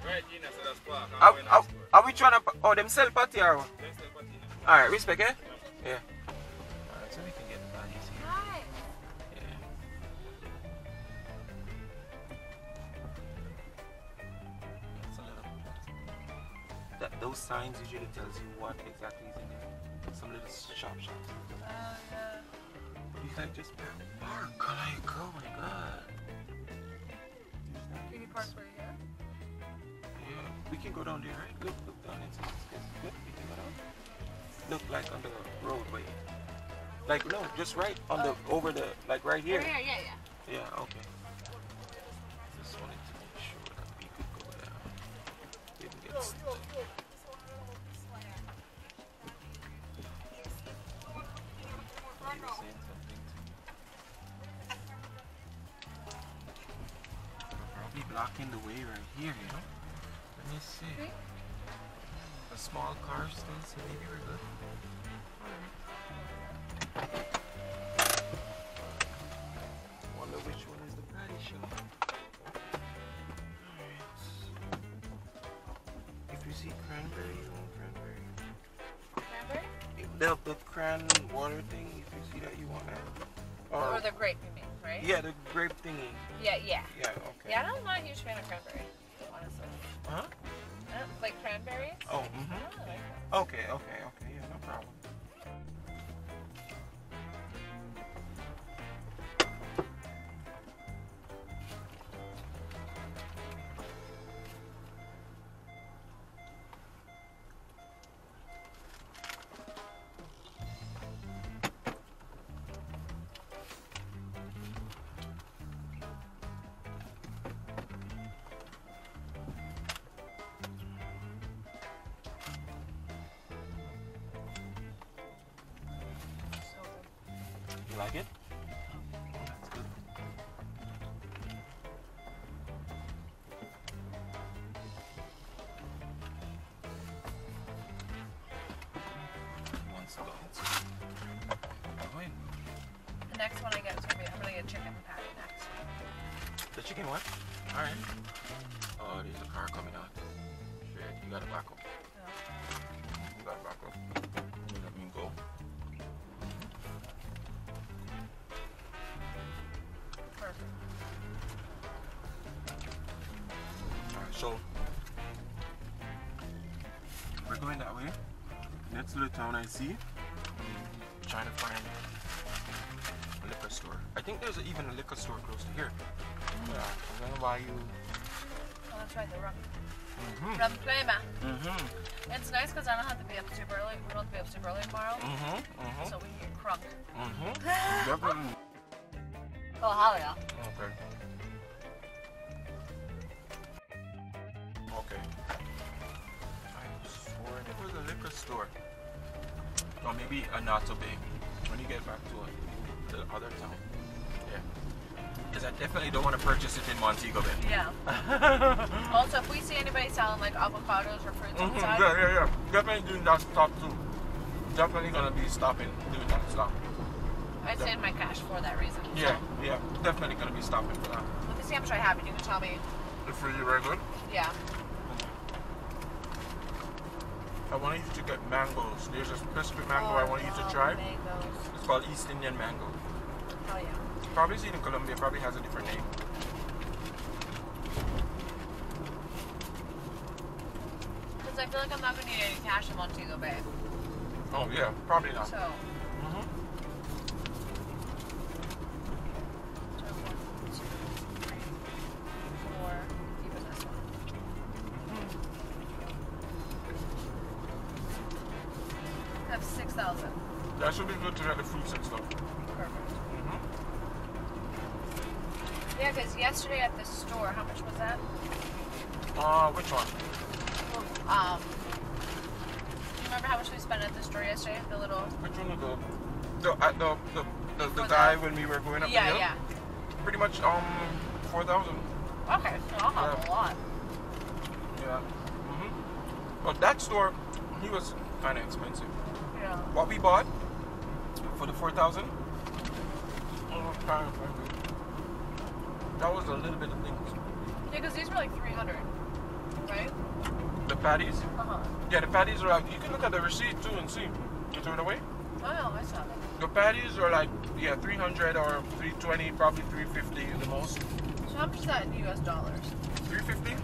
Right, you know, so that's park. Are we trying to... Oh, them sell patty or what? Them sell patty. Alright, respect, eh? Yeah. Alright, so we can get the patties here. Hi. Yeah. That's a little... Those signs usually tells you what exactly is in there. Some little shops. Yeah. But you like just park, like, oh my god. Can you park right here? Yeah, we can go down there, right? Look down into this. Good, we can go down. Look, like on the roadway. Like, no, just right on the, over the, like right here. Over here, yeah. Yeah, okay. Just wanted to make sure that we could go down. Didn't get stuck. You were saying something to me. Probably blocking the way right here, you know? Let me see. A small car still, so maybe we're good. Wonder which one is the patty shop. Alright. If you see cranberry, you want cranberry. Cranberry? The cran water thing, if you see that, you want that. Or the grape, you mean, right? Yeah, the grape thingy. Yeah. Yeah, okay. Yeah, I'm not a huge fan of cranberry, honestly. Huh? I don't like cranberries. Oh, I don't really like them. Okay, yeah, no problem. You like it? That's good. One second. Go in. The next one I get is gonna be, I'm gonna get chicken patty next. The chicken what? Alright. Oh, there's a car coming out. Shit, you gotta back up. You gotta back up. Let me go. Perfect. Alright, so we're going that way. Next to the town I see. Trying to find a liquor store. I think there's even a liquor store close to here. Yeah, I'm gonna buy you. Oh, that's right, the rum. Rum crema. It's nice because I don't have to be up super early. We don't have to be up super early tomorrow. So we can get crunk. Definitely. Oh, hell yeah. Okay. Okay. I swore it was a liquor store. Or maybe a Nato Bay. When you get back to the other town. Yeah. Because I definitely don't want to purchase it in Montego Bay. Yeah. Also, if we see anybody selling like avocados or fruits outside. Yeah. Definitely doing that stop too. Definitely gonna be stopping, doing that stop. I'd save my cash for that reason. Yeah, definitely gonna be stopping for that. Let me see how much I have and you can tell me. It's really very good. Yeah. I want you to get mangoes. There's a crispy mango I want you to try. Mangoes. It's called East Indian mango. Oh yeah. Probably seen in Colombia, probably has a different name. Because I feel like I'm not going to need any cash in Montego Bay. Oh yeah, probably not. So. Have 6,000. That should be good to get the fruits and stuff. Perfect. Yeah, because yesterday at the store, how much was that? Which one? Do you remember how much we spent at the store yesterday? The little. Which one of the guy when we were going up the hill? Yeah. Pretty much 4,000. Okay, so I'll have a lot. Yeah. But that store, he was kind of expensive. Yeah. What we bought for the 4,000? That was a little bit of things. Yeah, because these were like 300, right? The patties? Uh-huh. Yeah, the patties are like, you can look at the receipt too and see. You throw it away? Oh, no, I saw that. The patties are like, yeah, 300 or 320, probably 350 the most. So how much is that in US dollars? 350?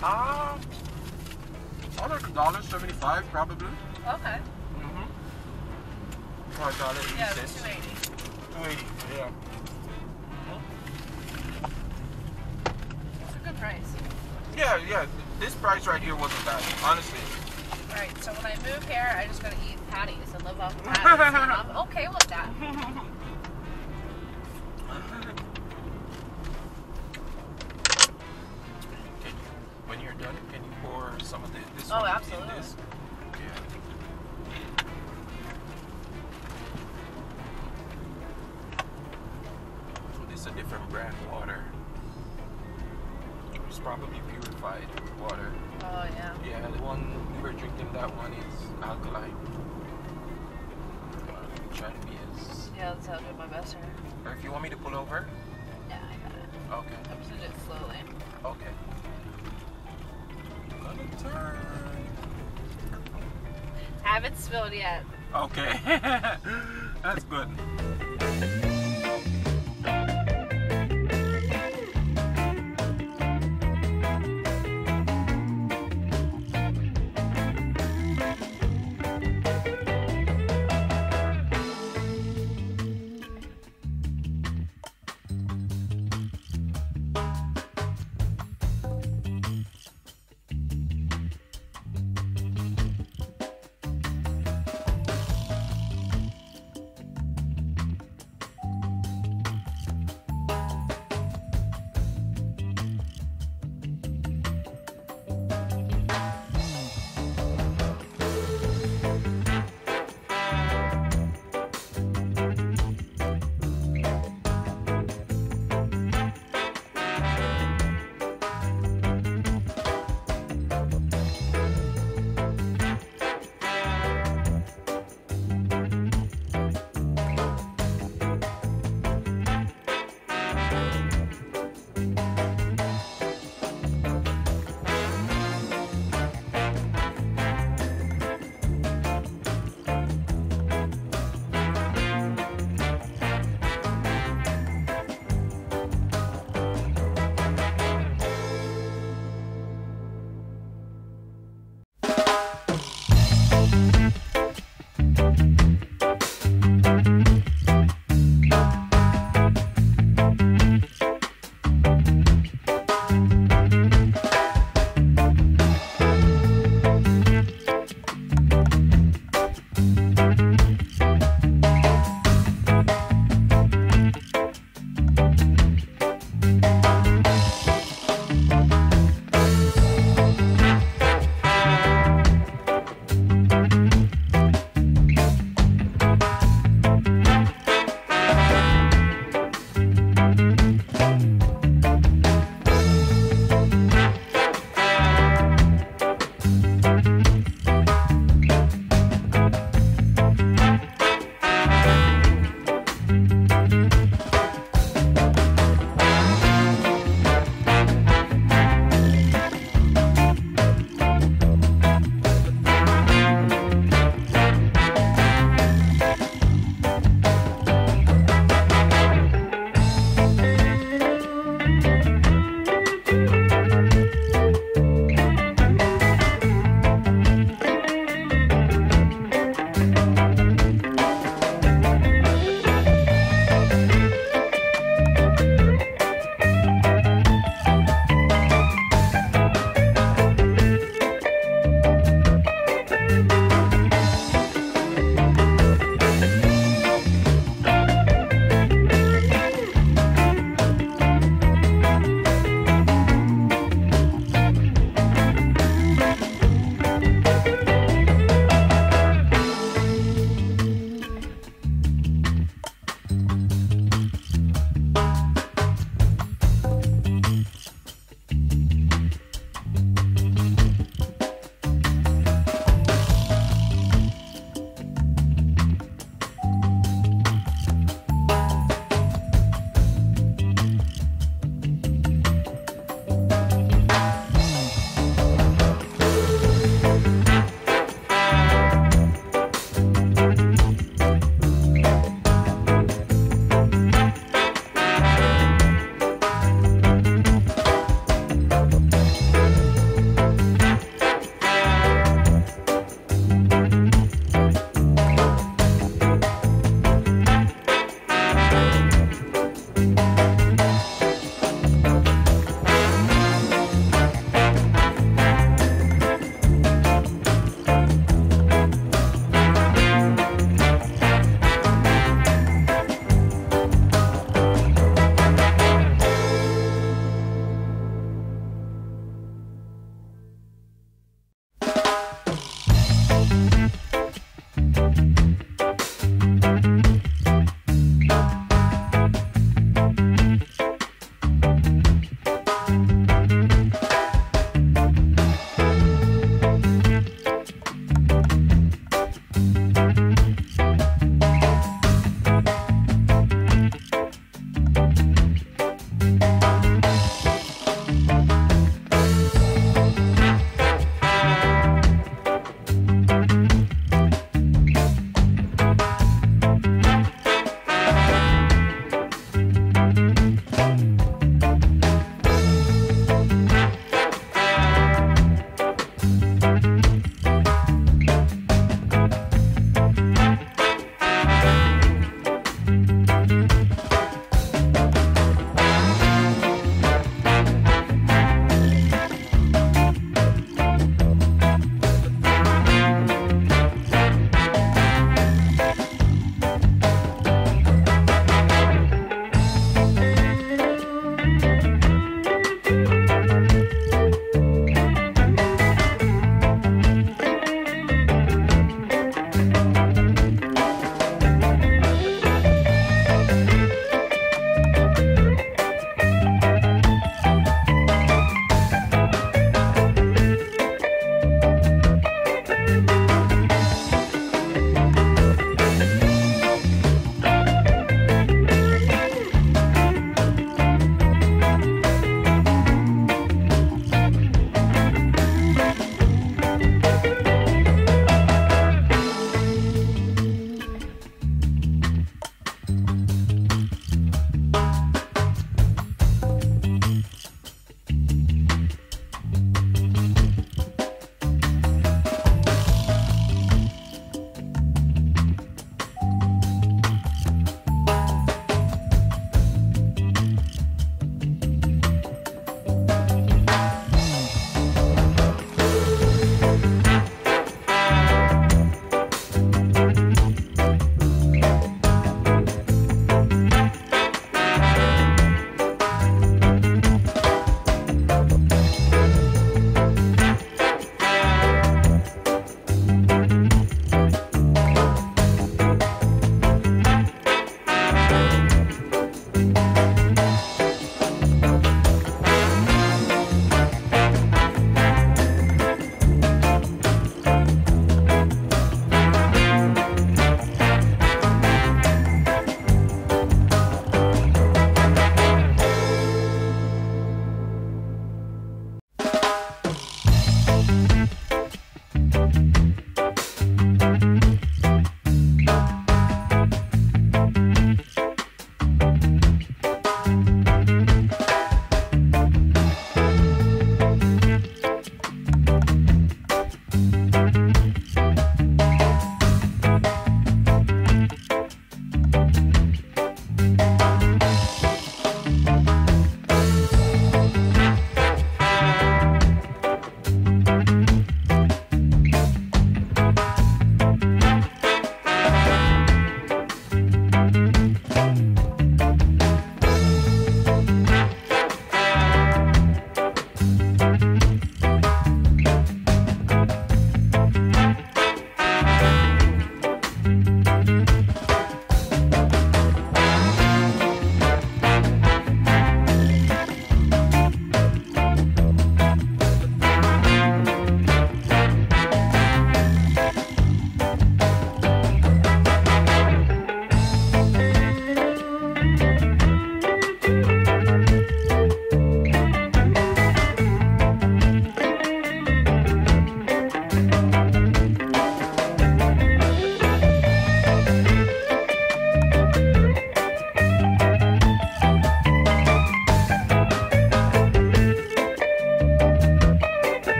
$1.75 probably. Okay. Mm-hmm. $1.80. Yeah, it was 280. 280, yeah. It's a good price. Yeah. This price right here wasn't bad, honestly. Alright, so when I move here, I just gotta eat patties and live off of patties. And I'm okay with that. When you're done, can you pour some of this Oh, one absolutely. in this? Yeah. So this is a different brand water. It's probably purified water. Oh, yeah. Yeah, the one we were drinking, that one is alkaline. I'm trying to be as... Yeah, that's how I do my best here. Or if you want me to pull over? Yeah, I got it. Okay. I'm just gonna do it slowly. Okay. Gonna turn. Haven't spilled yet. Okay. That's good.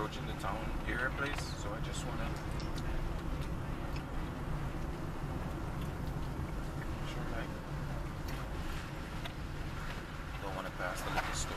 approaching the town area place, so I just wanna make sure like don't wanna pass the liquor store.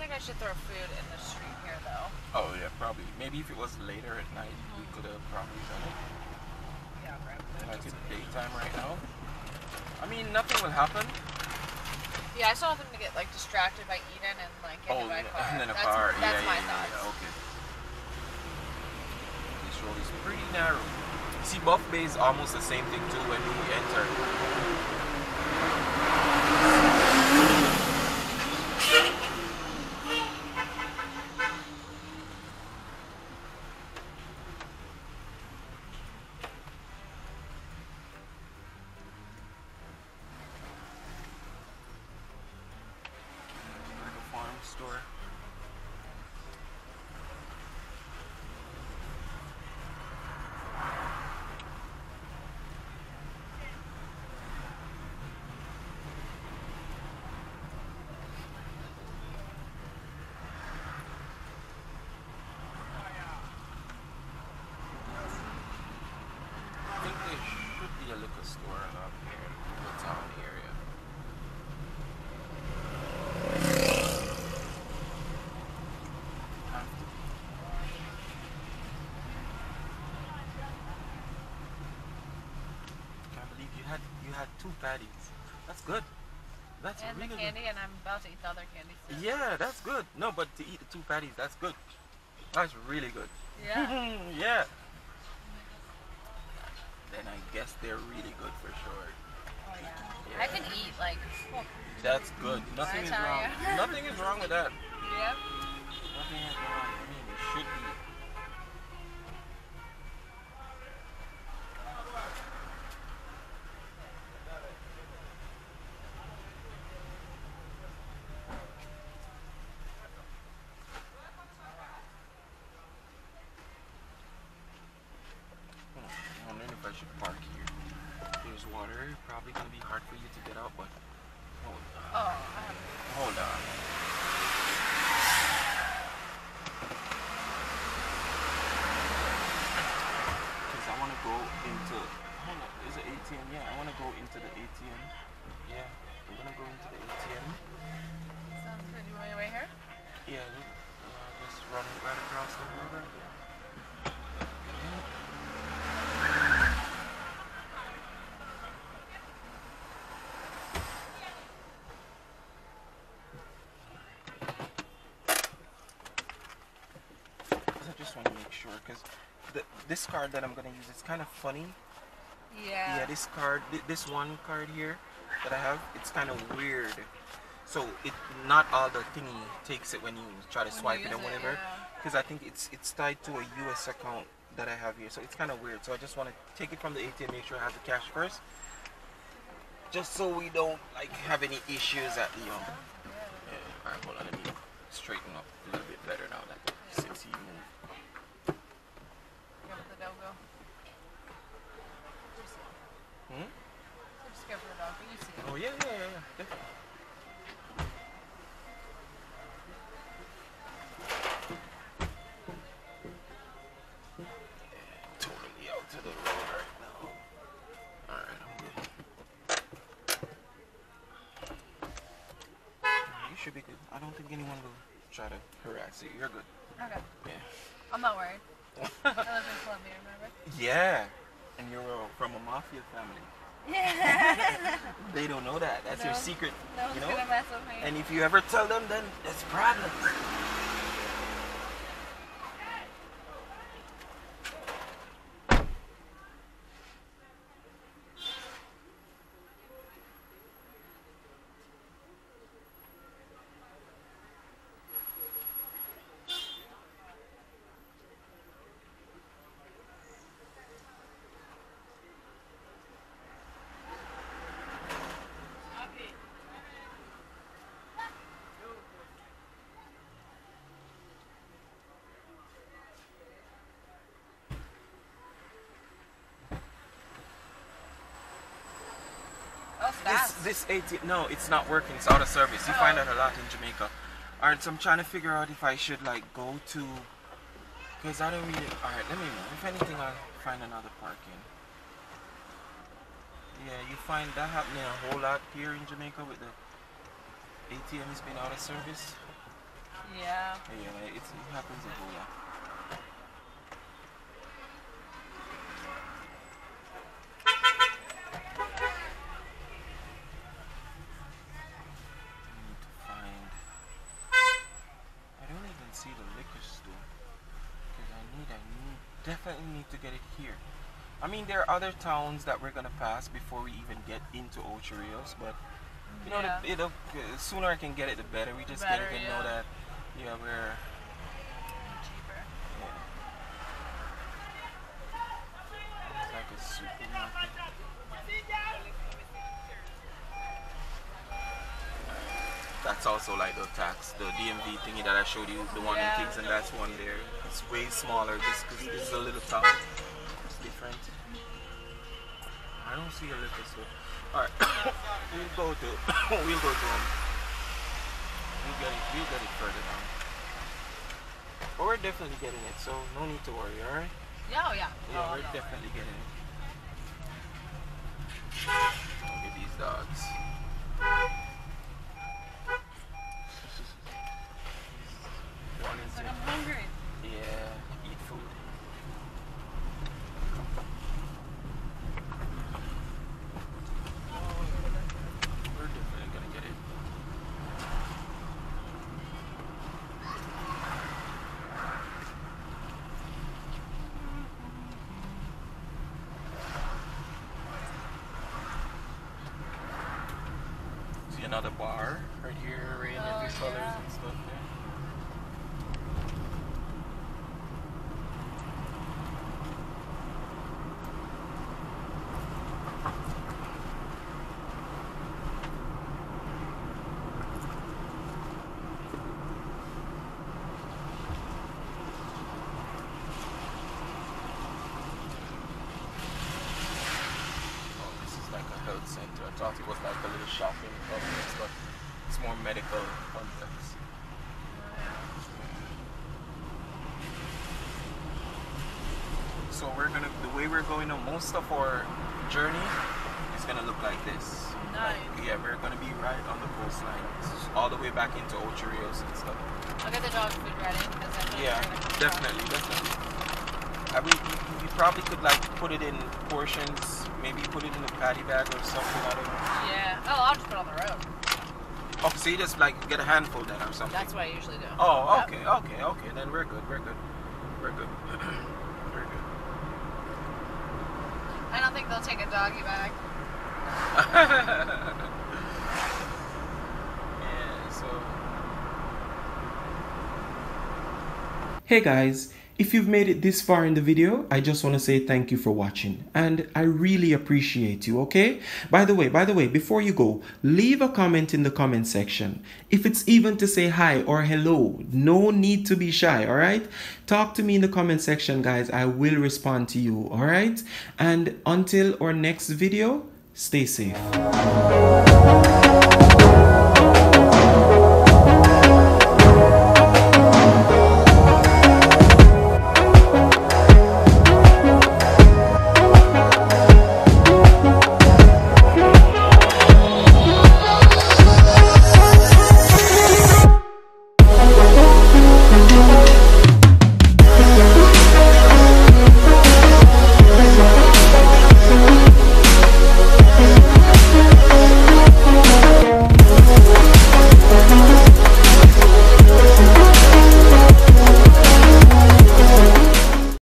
I should throw food in the street here, though. Oh yeah, probably. Maybe if it was later at night, we could have probably done it. Yeah, grab food. Like it's daytime right now. I mean, nothing will happen. Yeah, I still want them to get like distracted by Eden and like get hit by a car. And then a that's, car. That's yeah, my yeah, thoughts. Yeah, okay. This road is pretty narrow. See, Buff Bay is almost the same thing too when we enter. Store. I think there should be a liquor store up here in the town area. You had 2 patties. That's good. That's and really the candy, good. and I'm about to eat the other candy soon. Yeah, that's good. No, but to eat the 2 patties, that's good. That's really good. Yeah. Yeah. Then I guess they're really good for sure. Oh yeah. I can eat like. Oh. That's good. Nothing is wrong. Nothing is wrong with that. Yep. Nothing is wrong. I mean, it should be. I'm wondering if I should park here. There's water. Probably gonna be hard for you to get out, but hold on. Oh. Hold on. Because I want to go into. Hold on. Is it ATM? Yeah, I want to go into the ATM. Yeah, I'm gonna go into the ATM. Sounds good. You want to wait here? Yeah, just run right across the river. I just want to make sure because this card that I'm gonna use is kind of funny. Yeah. Yeah, this card, this one card here that I have, it's kind of weird. So not all the thingy takes it when you try to swipe it or whatever. Because I think it's tied to a US account that I have here. So it's kind of weird. So I just want to take it from the ATM, make sure I have the cash first. Just so we don't like have any issues at the Yeah. Alright, hold on, let me straighten up a little bit better now that since he moved. Go with the dog go. Hmm? Just go for the dog, but you see it. Oh yeah, definitely. Totally out to the road right now. Alright, I'm good. You should be good. I don't think anyone will try to harass you. You're good. Okay. Yeah. I'm not worried. I live in Colombia, remember? Yeah. And you're from a mafia family. Yeah. They don't know that. That's your secret. No one's you know? gonna mess with me. And if you ever tell them, then that's problems. this ATM, no, it's not working. It's out of service. You find that a lot in Jamaica. Alright, so I'm trying to figure out if I should like go to, because I don't really. Alright, let me know. If anything, I'll find another parking. Yeah, you find that happening a whole lot here in Jamaica with the ATM has been out of service. Yeah. Yeah, it happens a whole lot. See the liquor store because I definitely need to get it here. I mean, there are other towns that we're gonna pass before we even get into Ocho Rios, but you know, the sooner I can get it, the better. We just get it and know that, yeah, we're cheaper. Yeah. It's like a supermarket. That's also like the tax, the DMV thingy that I showed you, the one in Kings, and that's one there. It's way smaller just because this is a little town. It's different. I don't see a liquor store. Alright, we'll get it further down. But we're definitely getting it, so no need to worry, alright? Yeah, yeah. Yeah, we're definitely getting it. Look at these dogs. Like I'm hungry. Yeah, eat food. We're definitely gonna get it. See another bar right here, rain every colors and stuff there. Center. I thought it was like a little shopping complex, but it's more medical complex. So the way we're going on, most of our journey is gonna look like this. Nice. Like, yeah, we're gonna be right on the coastline, all the way back into Ocho Rios and stuff. I'll get the dog food ready. Yeah, definitely. We probably could like put it in portions, maybe put it in a paddy bag or something, I don't know. Yeah. Oh, I'll just put it on the road. Oh, so you just like get a handful then or something? That's what I usually do. Oh, okay, then we're good. We're good. I don't think they'll take a doggy bag. Yeah, so. Hey guys, if you've made it this far in the video, I just want to say thank you for watching, and I really appreciate you, okay? By the way, before you go, leave a comment in the comment section. If it's even to say hi or hello, no need to be shy, all right? Talk to me in the comment section, guys. I will respond to you, all right? And until our next video, stay safe.